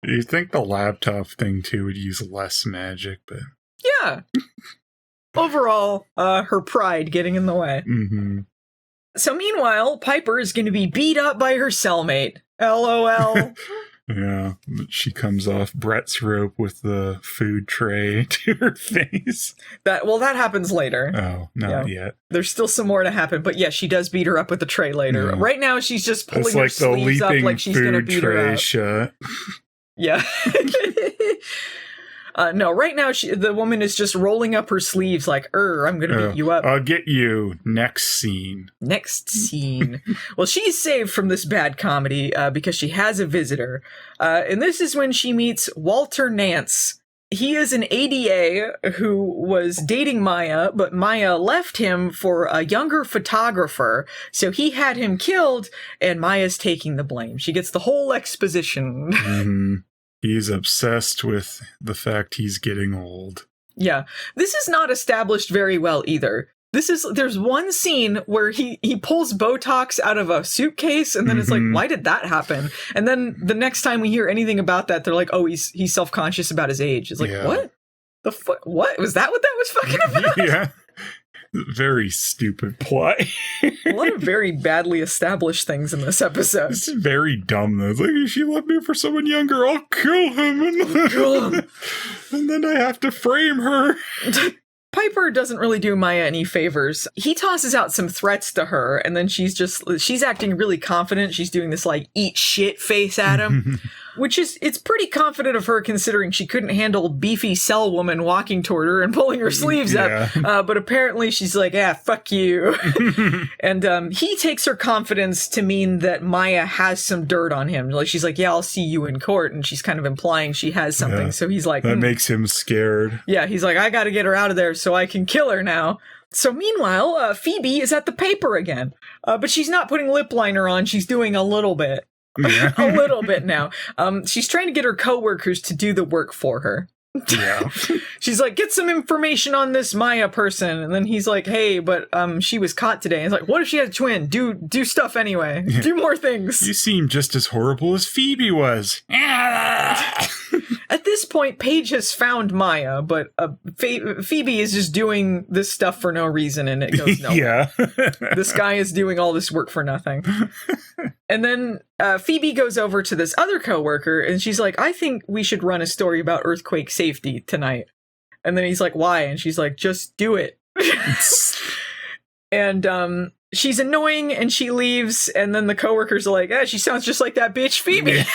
You think the laptop thing, too, would use less magic, but... Yeah. Overall, her pride getting in the way. Mm-hmm. So meanwhile, Piper is going to be beat up by her cellmate. LOL. Yeah, she comes off Brett's rope with the food tray to her face. That happens later. Oh, not yet. There's still some more to happen, but yeah, she does beat her up with the tray later. Yeah. Right now, she's just pulling It's her like the sleeves up leaping like she's going to food beat her tray up. shut. Yeah. No, right now the woman is just rolling up her sleeves like, I'm going to beat you up. I'll get you. Next scene. Next scene. Well, she's saved from this bad comedy because she has a visitor. And this is when she meets Walter Nance. He is an ADA who was dating Maya, but Maya left him for a younger photographer. So he had him killed, and Maya's taking the blame. She gets the whole exposition. Mm-hmm. He's obsessed with the fact he's getting old. Yeah. This is not established very well either. There's one scene where he pulls Botox out of a suitcase, and then it's like, why did that happen? And then the next time we hear anything about that, they're like, oh, he's self-conscious about his age. It's like, what? The fuck? What? Was that what that was fucking about? Yeah. Very stupid plot. A lot of very badly established things in this episode. It's very dumb, though. It's like, if she left me for someone younger, I'll kill him. And then I have to frame her. Piper doesn't really do Maya any favors. He tosses out some threats to her, and then she's acting really confident. She's doing this, like, eat shit face at him, which it's pretty confident of her considering she couldn't handle beefy cell woman walking toward her and pulling her sleeves up. But apparently she's like, fuck you. And he takes her confidence to mean that Maya has some dirt on him. Like, she's like, yeah, I'll see you in court. And she's kind of implying she has something. Yeah. So he's like, that makes him scared. Yeah, he's like, I got to get her out of there so I can kill her now. So meanwhile, Phoebe is at the paper again. But she's not putting lip liner on. She's doing a little bit. Yeah. A little bit now. She's trying to get her coworkers to do the work for her. Yeah. She's like, get some information on this Maya person. And then he's like, hey, but she was caught today. And it's like, what if she had a twin? Do stuff anyway. Yeah. Do more things. You seem just as horrible as Phoebe was. At this point, Paige has found Maya, but Phoebe is just doing this stuff for no reason, and it goes nowhere. Yeah. This guy is doing all this work for nothing. And then Phoebe goes over to this other coworker, and she's like, I think we should run a story about earthquake safety tonight. And then he's like, why? And she's like, just do it. And she's annoying, and she leaves, and then the coworkers are like, she sounds just like that bitch Phoebe.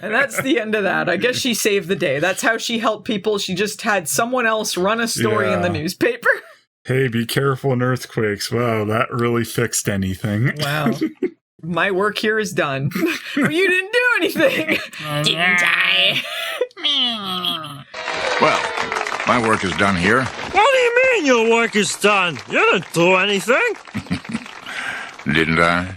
And that's the end of that. I guess she saved the day. That's how she helped people. She just had someone else run a story in the newspaper. Hey, be careful in earthquakes. Wow, that really fixed anything. Wow. My work here is done. You didn't do anything. Didn't I? Well, my work is done here. What do you mean your work is done? You didn't do anything. Didn't I?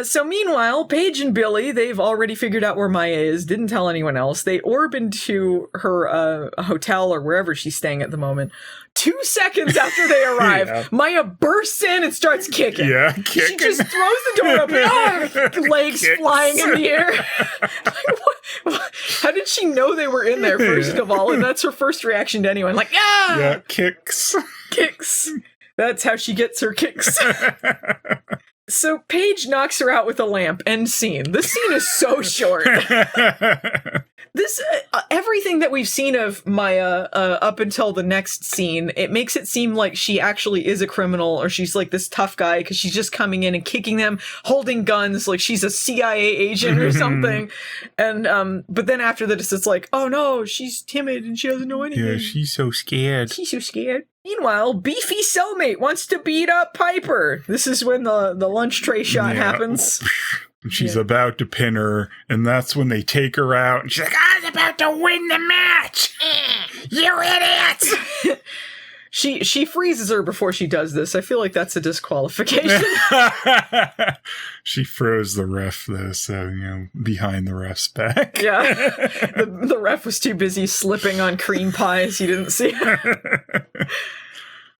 So meanwhile, Paige and Billie, they've already figured out where Maya is, didn't tell anyone else. They orb into her hotel or wherever she's staying at the moment. 2 secones after they arrive, Maya bursts in and starts kicking. Yeah, kicking. She just throws the door open, legs flying in the air. What? How did she know they were in there, first of all? And that's her first reaction to anyone. Like, yeah, kicks. Kicks. That's how she gets her kicks. So Paige knocks her out with a lamp. End scene. This scene is so short. This everything that we've seen of Maya up until the next scene, it makes it seem like she actually is a criminal, or she's like this tough guy because she's just coming in and kicking them, holding guns, like she's a CIA agent or something. And but then after this, it's like, oh no, she's timid and she doesn't know anything. Yeah, she's so scared. She's so scared. Meanwhile, beefy cellmate wants to beat up Piper. This is when the lunch tray shot happens. She's about to pin her, and that's when they take her out, and she's like, I was about to win the match! You idiot! She freezes her before she does this. I feel like that's a disqualification. She froze the ref, though, so, behind the ref's back. Yeah. The ref was too busy slipping on cream pies. He didn't see her.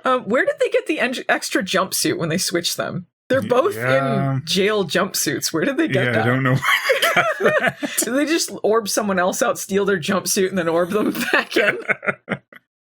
Where did they get the extra jumpsuit when they switched them? They're both in jail jumpsuits. Where did they get that? I don't know where they got that. Did they just orb someone else out, steal their jumpsuit, and then orb them back in?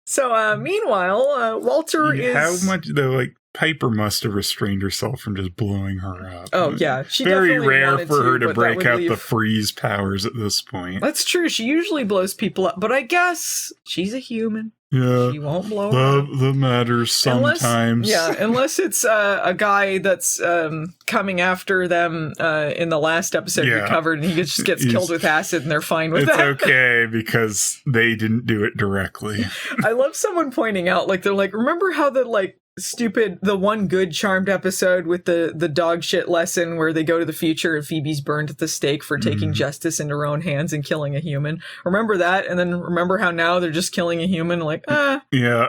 So, meanwhile, Walter is... How much, though, Piper must have restrained herself from just blowing her up. Oh, yeah. She Very definitely rare wanted for her to but that break would out leave- the freeze powers at this point. That's true. She usually blows people up, but I guess she's a human. Yeah. She won't blow up. That matters sometimes. Unless it's a guy that's coming after them in the last episode we covered, and he just gets killed with acid, and they're fine with that. It's okay, because they didn't do it directly. I love someone pointing out, like, they're like, remember how the one good Charmed episode with the dog shit lesson where they go to the future and Phoebe's burned at the stake for taking justice into her own hands and killing a human? Remember that? And then remember how now they're just killing a human? Like, Yeah.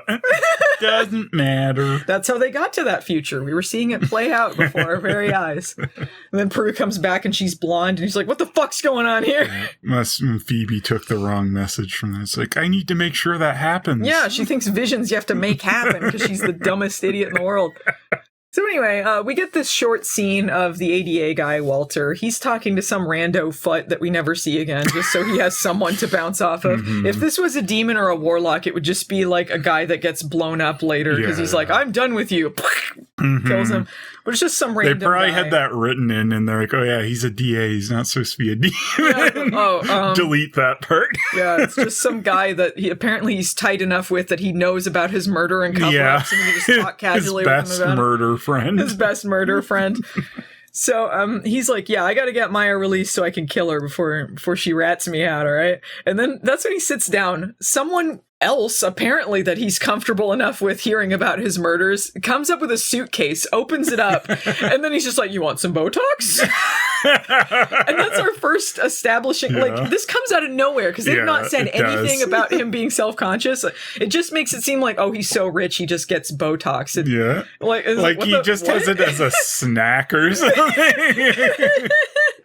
Doesn't matter. That's how they got to that future. We were seeing it play out before our very eyes. And then Prue comes back and she's blonde and he's like, what the fuck's going on here? Phoebe took the wrong message from this. Like, I need to make sure that happens. Yeah, she thinks visions you have to make happen because she's the dumbest idiot in the world. So anyway, we get this short scene of the ADA guy, Walter. He's talking to some rando foot that we never see again, just so he has someone to bounce off of. If this was a demon or a warlock, it would just be like a guy that gets blown up later because he's like, I'm done with you. Kills him. But it's just some random They probably guy. had that written in, and they're like, oh yeah, he's a DA. He's not supposed to be a demon. Delete that part. Yeah, it's just some guy that he's tight enough with that he knows about his murder and cover-ups, and he can just talk casually with him about his best murder friend. His best murder friend. So he's like, yeah, I gotta get Maya released so I can kill her before she rats me out, all right? And then that's when he sits down. Someone else, apparently that he's comfortable enough with hearing about his murders, comes up with a suitcase, opens it up, and then he's just like, you want some Botox? And that's our first establishing, like, this comes out of nowhere, because they've not said anything about him being self-conscious. It just makes it seem like, oh, he's so rich, he just gets Botox. Like he just has it as a snack or something.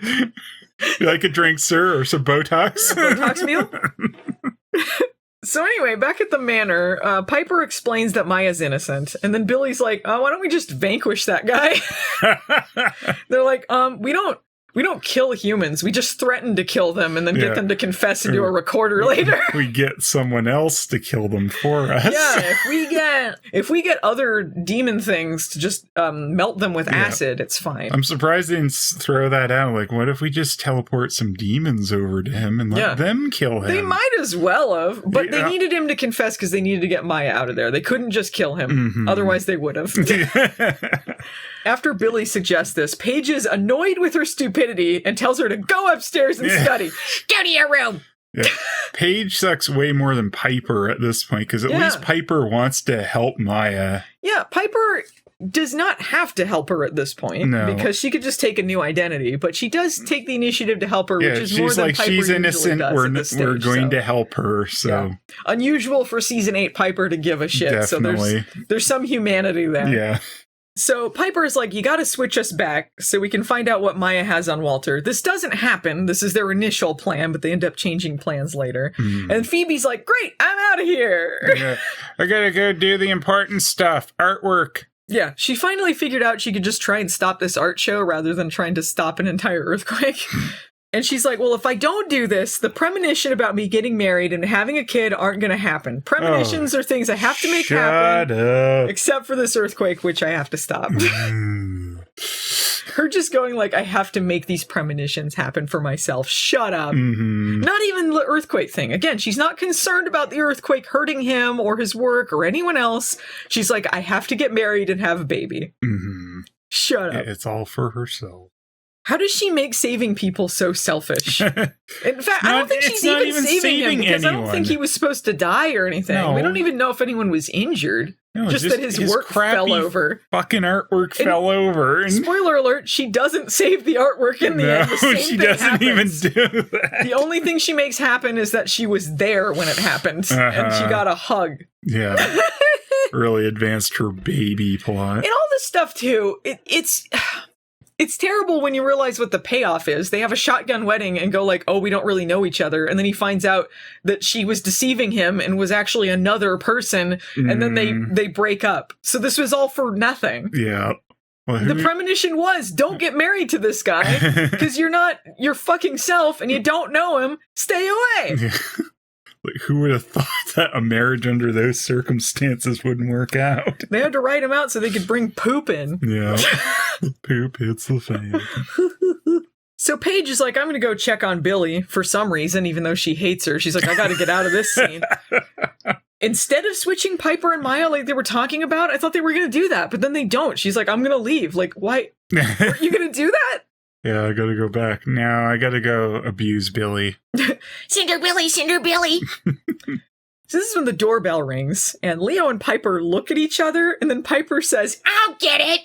You like a drink, sir, or some Botox? A Botox meal? So anyway, back at the manor, Piper explains that Maya's innocent, and then Billie's like, oh, why don't we just vanquish that guy? They're like, we don't kill humans, we just threaten to kill them and then get them to confess into a recorder later. We get someone else to kill them for us. Yeah, if we get other demon things to just melt them with acid, it's fine. I'm surprised they didn't throw that out. Like, what if we just teleport some demons over to him and let them kill him? They might as well have, but they needed him to confess because they needed to get Maya out of there. They couldn't just kill him. Otherwise they would have. After Billie suggests this, Paige is annoyed with her stupidity and tells her to go upstairs and study. Go to your room! Yeah. Paige sucks way more than Piper at this point, because at least Piper wants to help Maya. Yeah, Piper does not have to help her at this point, because she could just take a new identity, but she does take the initiative to help her, which is more than Piper she's innocent, we're going to help her, so. Yeah. Unusual for season 8 Piper to give a shit, Definitely. So there's some humanity there. Yeah. So Piper's like, you gotta switch us back so we can find out what Maya has on Walter. This doesn't happen. This is their initial plan, but they end up changing plans later. And Phoebe's like, great, I'm out of here. Yeah. I gotta go do the important stuff. Artwork. Yeah, she finally figured out she could just try and stop this art show rather than trying to stop an entire earthquake. And she's like, well, if I don't do this, the premonition about me getting married and having a kid aren't going to happen. Premonitions are things I have to make happen. Shut up. Except for this earthquake, which I have to stop. Her just going like, I have to make these premonitions happen for myself. Shut up. Not even the earthquake thing. Again, she's not concerned about the earthquake hurting him or his work or anyone else. She's like, I have to get married and have a baby. Shut up. It's all for herself. How does she make saving people so selfish? In fact, I don't think she's even saving him because anyone. I don't think he was supposed to die or anything. No. We don't even know if anyone was injured. No, just that his work fell over. Fucking artwork fell over. And spoiler alert, she doesn't save the artwork in the end. The same she thing doesn't happens. even do that. The only thing she makes happen is that she was there when it happened. And she got a hug. Yeah. Really advanced her baby plot. And all this stuff, too, it's terrible when you realize what the payoff is. They have a shotgun wedding and go like, oh, we don't really know each other. And then he finds out that she was deceiving him and was actually another person. And then they break up. So this was all for nothing. Yeah. Well, the premonition was, don't get married to this guy because you're not your fucking self and you don't know him. Stay away. Like, who would have thought that a marriage under those circumstances wouldn't work out? They had to write him out so they could bring poop in. Yeah. Poop hits the fan. So Paige is like, I'm going to go check on Billie for some reason, even though she hates her. She's like, I got to get out of this scene. Instead of switching Piper and Maya like they were talking about, I thought they were going to do that, but then they don't. She's like, I'm going to leave. Like, why? Are you going to do that? Yeah, I gotta go back. Now I gotta go abuse Billie. Cinderbillie, Cinderbillie. So this is when the doorbell rings, and Leo and Piper look at each other, and then Piper says, I'll get it.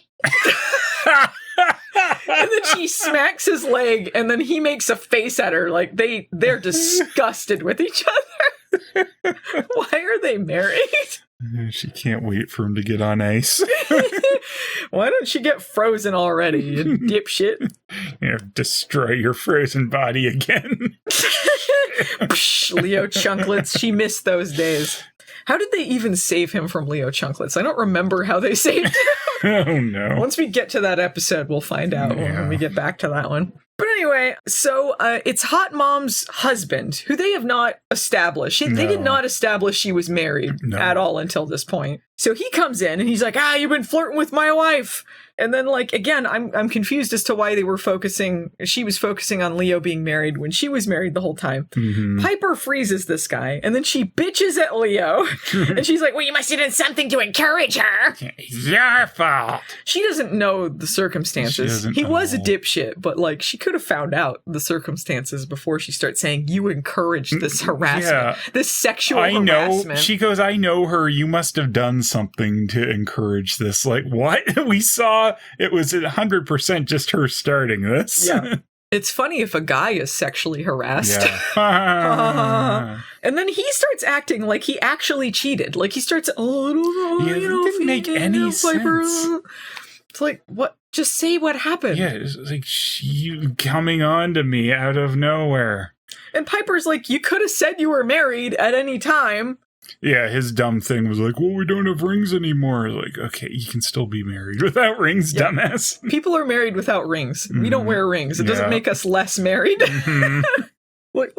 and then she smacks his leg, and then he makes a face at her, like they're disgusted with each other. Why are they married? She can't wait for him to get on ice. Why don't she get frozen already, you dipshit? Destroy your frozen body again. Psh, Leo Chunklets, she missed those days. How did they even save him from Leo Chunklets? I don't remember how they saved him. Oh no. Once we get to that episode, we'll find out when we get back to that one. But anyway, so it's Hot Mom's husband, who they have not established. They did not establish she was married at all until this point. So he comes in and he's like, you've been flirting with my wife. And then, like, again, I'm confused as to why she was focusing on Leo being married when she was married the whole time. Mm-hmm. Piper freezes this guy, and then she bitches at Leo. And she's like, well, you must have done something to encourage her. It's your fault. She doesn't know the circumstances. He was a dipshit, but, like, she could have found out the circumstances before she starts saying, you encouraged this harassment, this sexual harassment. I know. She goes, I know her. You must have done something to encourage this. Like, what? We saw it was 100% just her starting this. Yeah. It's funny if a guy is sexually harassed. Yeah. And then he starts acting like he actually cheated. Like he starts, I don't know. Yeah, it didn't make any sense. It's like, what? Just say what happened. Yeah, it's like you coming on to me out of nowhere. And Piper's like, you could have said you were married at any time. Yeah, his dumb thing was like, well, we don't have rings anymore. Like, okay, you can still be married without rings, dumbass. People are married without rings. We don't wear rings. It doesn't make us less married. Like,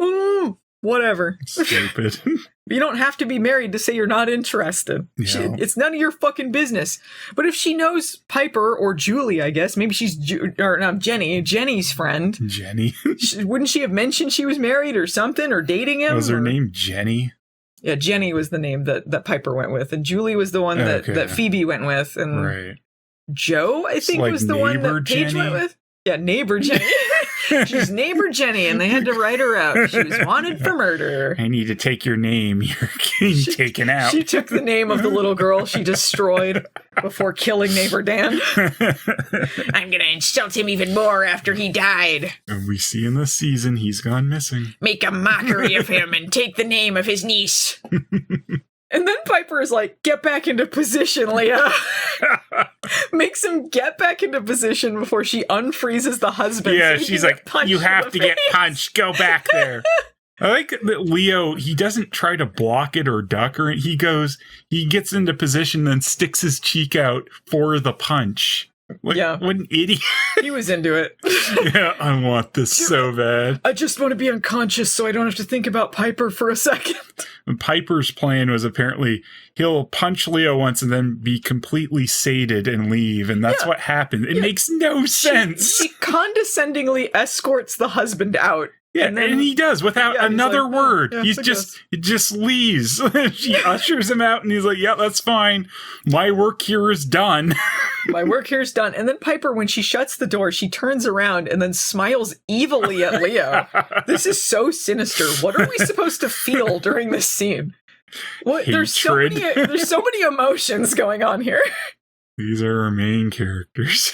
whatever. Stupid. You don't have to be married to say you're not interested. Yeah. It's none of your fucking business. But if she knows Piper or Julie, I guess, maybe she's Jenny's friend. Jenny. Wouldn't she have mentioned she was married or something or dating him? Was her name Jenny? Yeah, Jenny was the name that Piper went with, and Julie was the one that Phoebe went with, and Joe, I think, was the one that Paige went with. Yeah, neighbor Jenny. She's neighbor Jenny, and they had to write her out. She was wanted for murder. I need to take your name. You're getting taken out. She took the name of the little girl she destroyed before killing neighbor Dan. I'm going to insult him even more after he died. And we see in this season he's gone missing. Make a mockery of him and take the name of his niece. And then Piper is like, get back into position, Leah. Makes him get back into position before she unfreezes the husband. Yeah, so she's like, you have to get punched. Go back there. I like that Leo, he doesn't try to block it or duck or he gets into position, then sticks his cheek out for the punch. What an idiot. He was into it. Yeah, I want this so bad. I just want to be unconscious so I don't have to think about Piper for a second. And Piper's plan was apparently he'll punch Leo once and then be completely sated and leave. And that's what happened. It makes no sense. She condescendingly escorts the husband out. Yeah, and he does without another word. Yeah, It just leaves. She ushers him out and he's like, yeah, that's fine. My work here is done. My work here is done. And then Piper, when she shuts the door, she turns around and then smiles evilly at Leo. This is so sinister. What are we supposed to feel during this scene? What? There's so many emotions going on here. These are our main characters.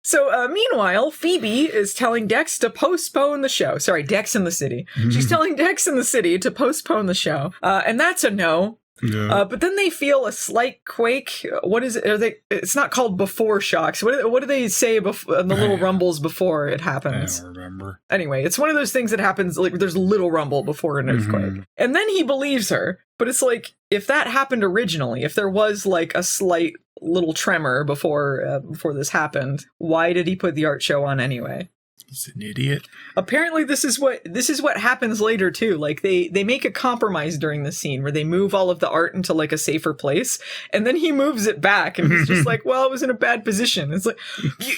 So, meanwhile, Phoebe is telling Dex to postpone the show. Sorry, Dex in the City. She's telling Dex in the City to postpone the show. And that's a no. Yeah. But then they feel a slight quake. What is it? It's not called before shocks. What do they say the little rumbles before it happens? I don't remember. Anyway, it's one of those things that happens, like there's a little rumble before an earthquake. And then he believes her. But it's like, if that happened originally, if there was like a slight little tremor before this happened, why did he put the art show on anyway? He's an idiot. Apparently this is what happens later too. Like they make a compromise during the scene where they move all of the art into like a safer place, and then he moves it back and he's just like, well, it was in a bad position. It's like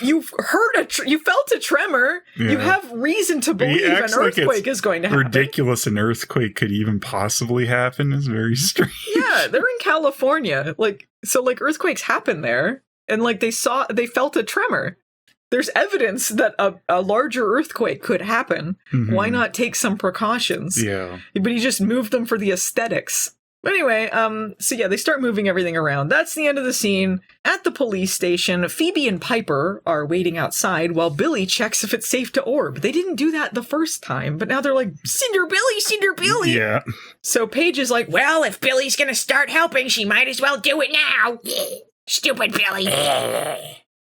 you felt a tremor. Yeah. You have reason to believe an earthquake is going to happen. Ridiculous an earthquake could even possibly happen is very strange. Yeah, they're in California. So earthquakes happen there, and like they felt a tremor. There's evidence that a larger earthquake could happen. Mm-hmm. Why not take some precautions? Yeah. But he just moved them for the aesthetics. Anyway, so yeah, they start moving everything around. That's the end of the scene. At the police station, Phoebe and Piper are waiting outside while Billie checks if it's safe to orb. They didn't do that the first time, but now they're like, Cinderbillie! Yeah. So Paige is like, well, if Billie's gonna start helping, she might as well do it now. Stupid Billie.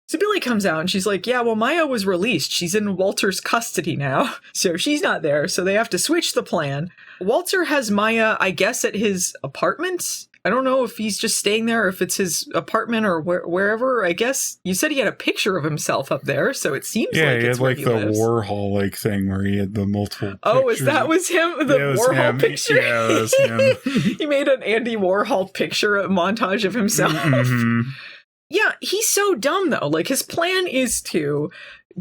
So Billie comes out and she's like, yeah, well, Maya was released. She's in Walter's custody now. So she's not there. So they have to switch the plan. Walter has Maya, I guess, at his apartment. I don't know if he's just staying there or if it's his apartment or wherever. I guess you said he had a picture of himself up there. So it seems like it's where he lives. Yeah, he had like the Warhol thing where he had the multiple pictures. Was him? The Warhol picture? Yeah, it was him. He made an Andy Warhol picture, a montage of himself. Mm-hmm. Yeah, he's so dumb, though. Like, his plan is to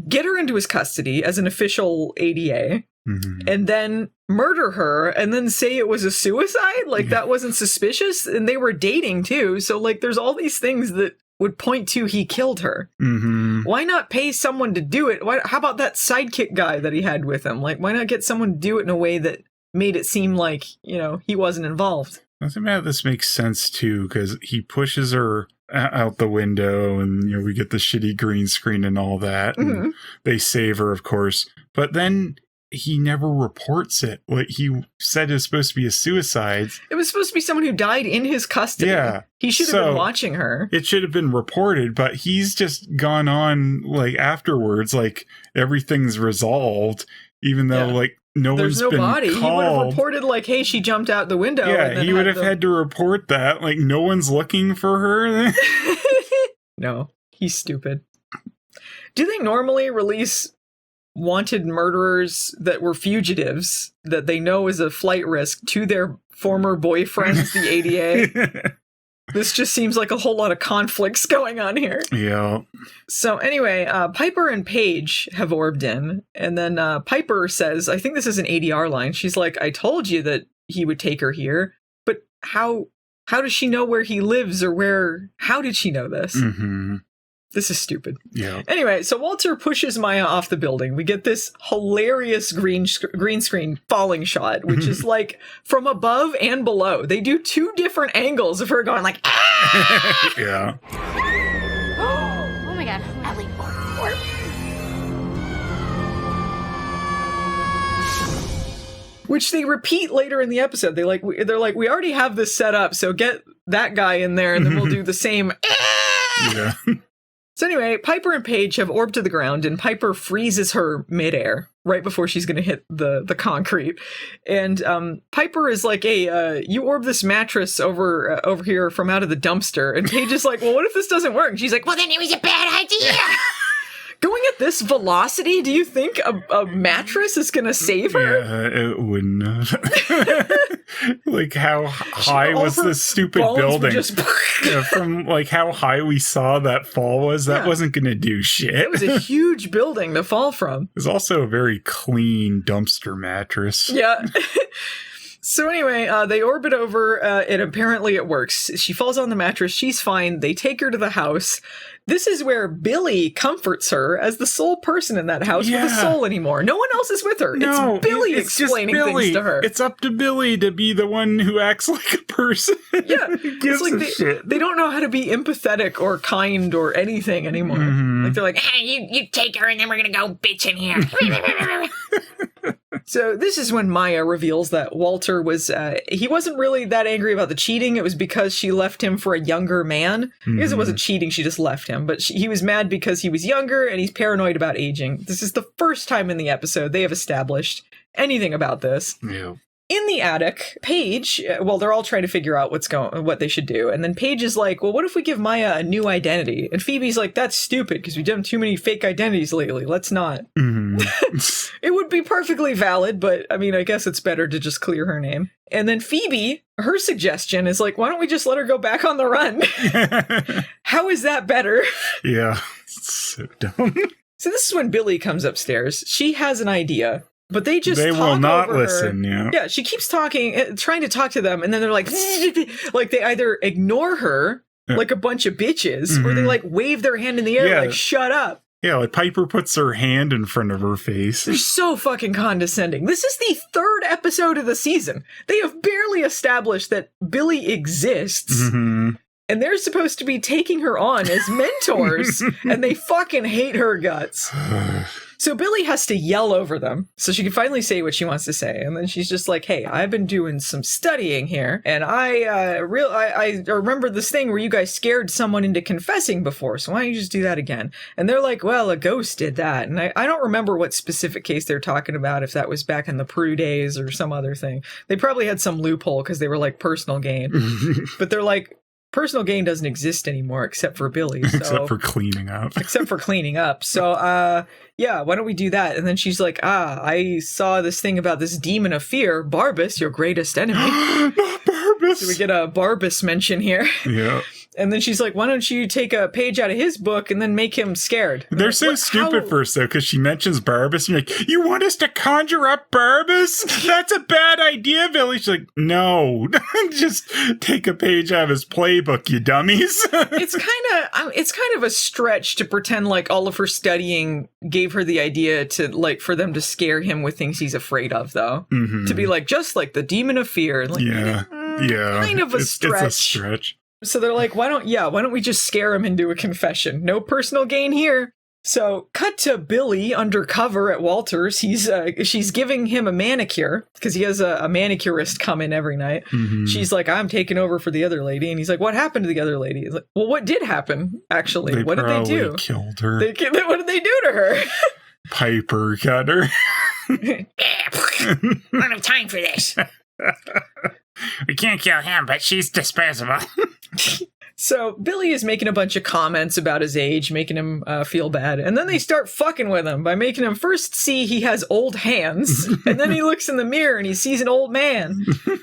get her into his custody as an official ADA, and then murder her, and then say it was a suicide? Like, that wasn't suspicious? And they were dating, too. So, like, there's all these things that would point to he killed her. Mm-hmm. Why not pay someone to do it? How about that sidekick guy that he had with him? Like, why not get someone to do it in a way that made it seem like, he wasn't involved? I think this makes sense, too, because he pushes her out the window and we get the shitty green screen and all that, and they save her, of course, but then he never reports it. Like, he said it was supposed to be a suicide. It was supposed to be someone who died in his custody. Yeah, he should have been watching her. It should have been reported, but he's just gone on like afterwards, like everything's resolved, even though like there's no body. Called. He would have reported like, hey, she jumped out the window. Yeah, he would have had to report that. Like, no one's looking for her. No, he's stupid. Do they normally release wanted murderers that were fugitives that they know is a flight risk to their former boyfriends, the ADA? This just seems like a whole lot of conflicts going on here. Yeah. So anyway, Piper and Paige have orbed in, and then Piper says, I think this is an ADR line. She's like, I told you that he would take her here, but how does she know where he lives or how did she know this? Mm-hmm. This is stupid. Yeah. Anyway, so Walter pushes Maya off the building. We get this hilarious green screen falling shot, which is like from above and below. They do two different angles of her going like, ah! Yeah. Oh my God. Ellie. Which they repeat later in the episode. They're like, we already have this set up, so get that guy in there, and then we'll do the same. Yeah. So anyway, Piper and Paige have orbed to the ground, and Piper freezes her midair right before she's going to hit the concrete. And Piper is like, hey, you orb this mattress over here from out of the dumpster. And Paige is like, well, what if this doesn't work? And she's like, well, then it was a bad idea. Going at this velocity, do you think a mattress is going to save her? Yeah, it wouldn't have. Like, how high was this stupid building? From, like, how high we saw that fall was, that wasn't going to do shit. It was a huge building to fall from. It was also a very clean dumpster mattress. Yeah. So anyway, they orbit over, and apparently it works. She falls on the mattress, she's fine, they take her to the house. This is where Billie comforts her as the sole person in that house with a soul anymore. No one else is with her. No, it's Billie explaining things to her. It's up to Billie to be the one who acts like a person. Yeah. Gives like a shit. They don't know how to be empathetic or kind or anything anymore. Mm-hmm. Like, they're like, hey, you take her and then we're going to go bitch in here. So this is when Maya reveals that Walter he wasn't really that angry about the cheating. It was because she left him for a younger man. Mm-hmm. Because it wasn't cheating, she just left him. But he was mad because he was younger and he's paranoid about aging. This is the first time in the episode they have established anything about this. Yeah. in the attic, Paige, well, they're all trying to figure out what they should do. And then Paige is like, well, what if we give Maya a new identity? And Phoebe's like, that's stupid because we've done too many fake identities lately. Let's not. It would be perfectly valid, but I mean, I guess it's better to just clear her name. And then Phoebe, her suggestion is like, why don't we just let her go back on the run? How is that better? Yeah, it's so dumb. So this is when Billie comes upstairs. She has an idea, but they will not listen. Yeah, she keeps talking, trying to talk to them, and then they're like, like they either ignore her like a bunch of bitches, or they like wave their hand in the air like, shut up. Yeah, like Piper puts her hand in front of her face. They're so fucking condescending. This is the 3rd episode of the season. They have barely established that Billie exists. And they're supposed to be taking her on as mentors, and they fucking hate her guts. So Billie has to yell over them so she can finally say what she wants to say. And then she's just like, hey, I've been doing some studying here, and I remember this thing where you guys scared someone into confessing before, so why don't you just do that again? And they're like, well, a ghost did that. And I don't remember what specific case they're talking about, if that was back in the Prue days or some other thing. They probably had some loophole because they were like personal gain. But they're like, personal gain doesn't exist anymore except for Billie. So, except for cleaning up. So, yeah, why don't we do that? And then she's like, I saw this thing about this demon of fear, Barbas, your greatest enemy. Barbas! So we get a Barbas mention here. Yeah. And then she's like, why don't you take a page out of his book and then make him scared? They're like, so stupid first, though, because she mentions Barbas. And you're like, you want us to conjure up Barbas? That's a bad idea, Billie. She's like, no, just take a page out of his playbook, you dummies. It's kind of a stretch to pretend like all of her studying gave her the idea to, like, for them to scare him with things he's afraid of, though. To be like, just like the demon of fear. Like, yeah. Kind of a stretch. It's a stretch. So they're like, why don't we just scare him into a confession? No personal gain here. So cut to Billie undercover at Walter's. She's giving him a manicure because he has a manicurist come in every night. She's like, I'm taking over for the other lady. And he's like, what happened to the other lady? He's like, well, what did happen, actually? What did they do? Killed her. What did they do to her? Piper cut her. I don't have time for this. We can't kill him, but she's disposable. So Billie is making a bunch of comments about his age, making him feel bad. And then they start fucking with him by making him first see he has old hands. And then he looks in the mirror and he sees an old man. And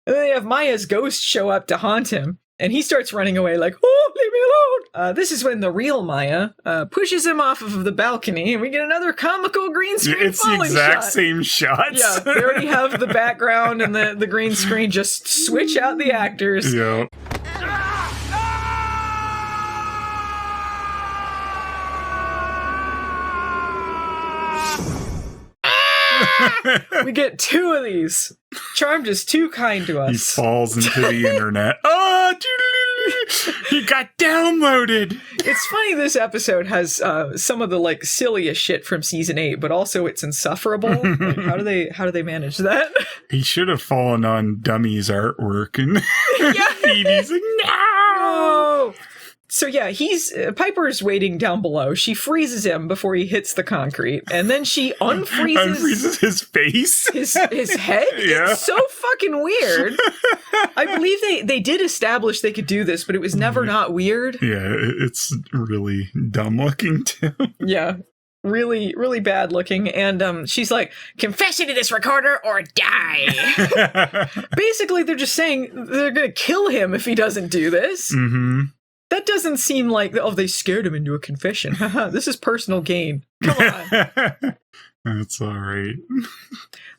then they have Maya's ghost show up to haunt him. And he starts running away like, oh, leave me alone. This is when the real Maya pushes him off of the balcony, and we get another comical green screen It's the exact same shots. Yeah, they already have the background and the green screen. Just switch out the actors. Yeah. We get 2 of these. Charmed is too kind to us. He falls into the internet. Oh, he got downloaded. It's funny this episode has some of the like silliest shit from season 8, but also it's insufferable. Like, how do they manage that? He should have fallen on Dummy's artwork, and Phoebe's like, no. So yeah, Piper's waiting down below. She freezes him before he hits the concrete, and then she unfreezes his face, his head. Yeah. It's so fucking weird. I believe they did establish they could do this, but it was never not weird. Yeah, it's really dumb looking too. Yeah. Really, really bad looking. And she's like, confess into this recorder or die. Basically, they're just saying they're going to kill him if he doesn't do this. That doesn't seem like, oh, they scared him into a confession. This is personal gain. Come on. That's all right.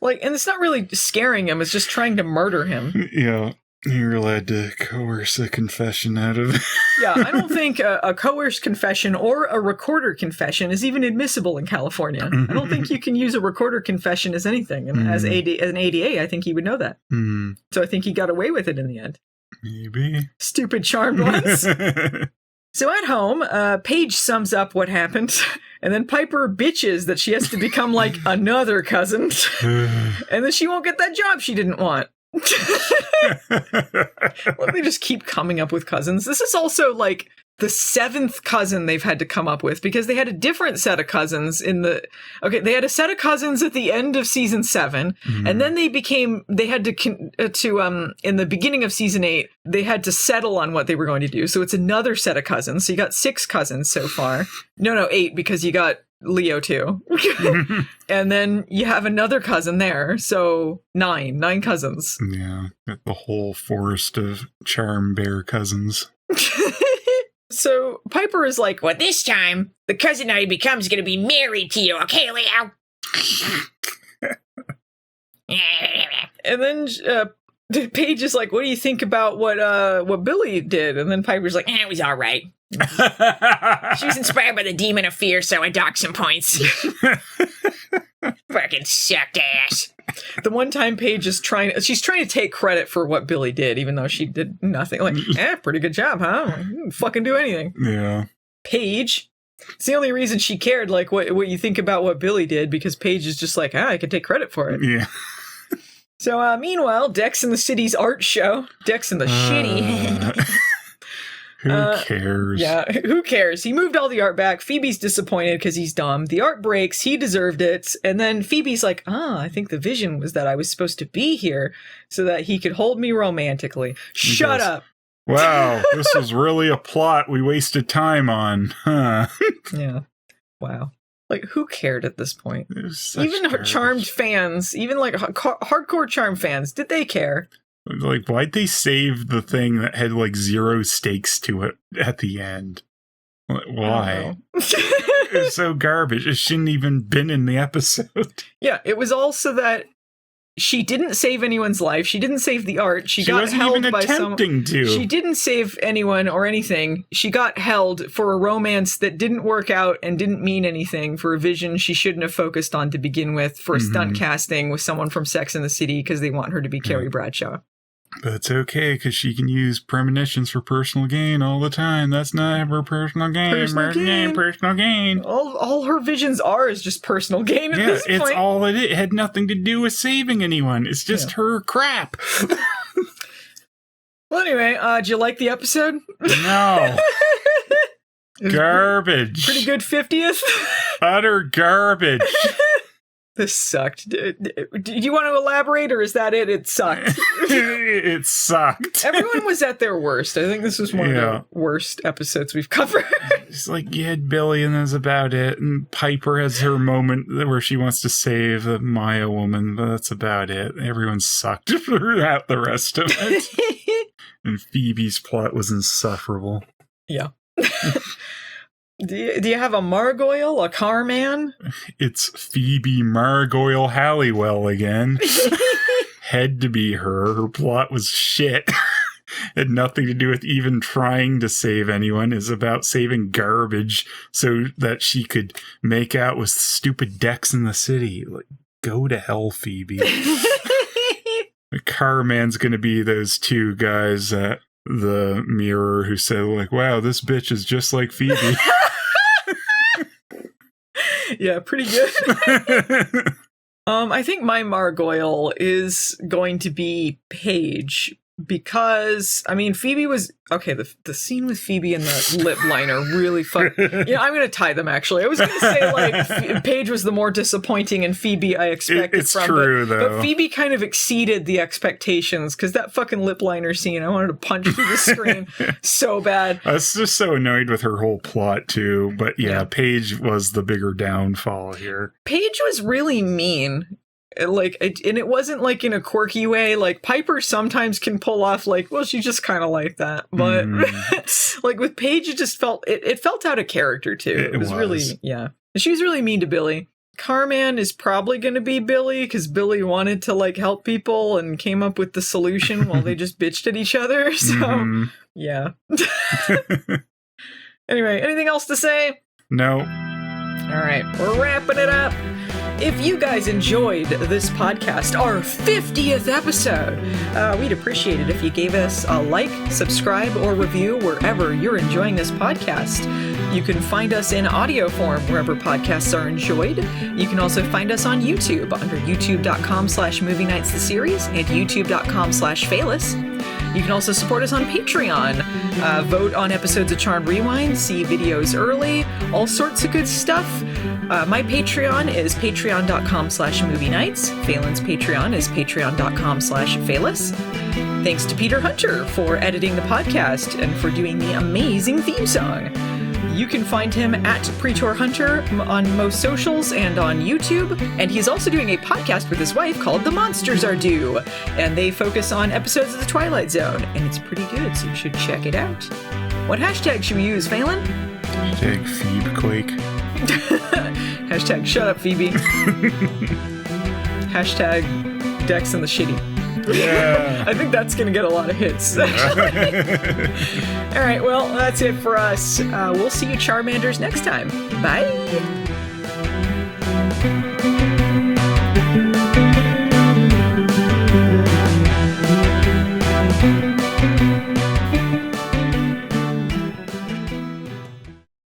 Like, and it's not really scaring him. It's just trying to murder him. Yeah. You're allowed to coerce a confession out of it. Yeah, I don't think a coerced confession or a recorder confession is even admissible in California. I don't think you can use a recorder confession as anything. And as an ADA, I think he would know that. So I think he got away with it in the end. Maybe. Stupid charmed ones. So at home, Paige sums up what happened, and then Piper bitches that she has to become like another cousin, and then she won't get that job she didn't want. Well, they just keep coming up with cousins. This is also like the 7th cousin they've had to come up with, because they had a different set of cousins they had a set of cousins at the end of season 7, and then they had to in the beginning of season 8, they had to settle on what they were going to do. So it's another set of cousins. So you got 6 cousins so far. No, 8, because you got Leo too. And then you have another cousin there. So 9 cousins. Yeah. Got the whole forest of charm bear cousins. So Piper is like, Well, this time, the cousin I become is going to be married to you, okay, Leo? and then Paige is like, what do you think about what Billie did? And then Piper's like, It was all right. She was inspired by the demon of fear, so I docked some points. Fucking sucked ass. the one time Paige is she's trying to take credit for what Billie did, even though she did nothing. Like, pretty good job, huh? You didn't fucking do anything. Yeah. Paige, it's the only reason she cared, like, what you think about what Billie did, because Paige is just like, I can take credit for it. Yeah. So, meanwhile, Dex in the city's art show. Dex in the shitty. Who cares? Yeah, who cares? He moved all the art back. Phoebe's disappointed because he's dumb. The art breaks. He deserved it. And then Phoebe's like, I think the vision was that I was supposed to be here so that he could hold me romantically. Shut up. Wow, this was really a plot we wasted time on. Huh. Yeah. Wow. Like, who cared at this point? Even garbage. Charmed fans, even like hardcore Charmed fans, did they care? Like, why'd they save the thing that had like 0 stakes to it at the end? Why? It's so garbage. It shouldn't even been in the episode. Yeah, it was also that she didn't save anyone's life. She didn't save the art. She got wasn't held even by attempting to. She didn't save anyone or anything. She got held for a romance that didn't work out and didn't mean anything, for a vision she shouldn't have focused on to begin with, for a stunt casting with someone from Sex and the City because they want her to be Carrie Bradshaw. But it's okay, because she can use premonitions for personal gain all the time. That's not her personal gain. Personal gain. All her visions are is just personal gain at this point. It's all it had nothing to do with saving anyone. It's just her crap. Well, anyway, did you like the episode? No. Garbage. Pretty good 50th. Utter garbage. This sucked. Do you want to elaborate, or is that it? It sucked. It sucked. Everyone was at their worst. I think this was one of the worst episodes we've covered. It's like, you had Billie, and that's about it. And Piper has her moment where she wants to save the Maya woman, but that's about it. Everyone sucked throughout the rest of it. And Phoebe's plot was insufferable. Yeah. Do you have a Margoyle, a car man? It's Phoebe Margoyle Halliwell again. Had to be her. Her plot was shit. Had nothing to do with even trying to save anyone. It's about saving garbage so that she could make out with stupid Dex in the city. Like, go to hell, Phoebe. The car man's gonna be those 2 guys at the Mirror who said, like, wow, this bitch is just like Phoebe. Yeah, pretty good. I think my Margoyle is going to be Paige, because, I mean, Phoebe was... Okay, the scene with Phoebe and the lip liner really fun. Yeah, I'm going to tie them, actually. I was going to say, like, Paige was the more disappointing, and Phoebe I expected it's from. True, but Phoebe kind of exceeded the expectations, because that fucking lip liner scene, I wanted to punch through the screen so bad. I was just so annoyed with her whole plot, too. But yeah, Paige was the bigger downfall here. Paige was really mean. Like, and it wasn't like in a quirky way. Like, Piper sometimes can pull off, like, well, she's just kind of like that. But like with Paige, it just felt it felt out of character too. It was really, yeah. She was really mean to Billie. Carman is probably going to be Billie, because Billie wanted to, like, help people and came up with the solution while they just bitched at each other. So yeah. Anyway, anything else to say? No. All right, we're wrapping it up. If you guys enjoyed this podcast, our 50th episode, we'd appreciate it if you gave us a like, subscribe, or review wherever you're enjoying this podcast. You can find us in audio form wherever podcasts are enjoyed. You can also find us on YouTube under youtube.com/Movie Nights the Series and youtube.com/Phelan. You can also support us on Patreon Vote on episodes of Charmed Rewind, see videos early, all sorts of good stuff. My Patreon is patreon.com/movie nights. Phelan's Patreon is patreon.com/Phelis. Thanks to Peter Hunter for editing the podcast and for doing the amazing theme song. You can find him at Pretor Hunter on most socials and on YouTube. And he's also doing a podcast with his wife called The Monsters Are Due. And they focus on episodes of The Twilight Zone. And it's pretty good, so you should check it out. What hashtag should we use, Phelan? Hashtag Phoebequake. Hashtag shut up, Phoebe. Hashtag Dex and the Shitty. Yeah. I think that's going to get a lot of hits. All right, well, that's it for us. We'll see you Charmanders next time. Bye.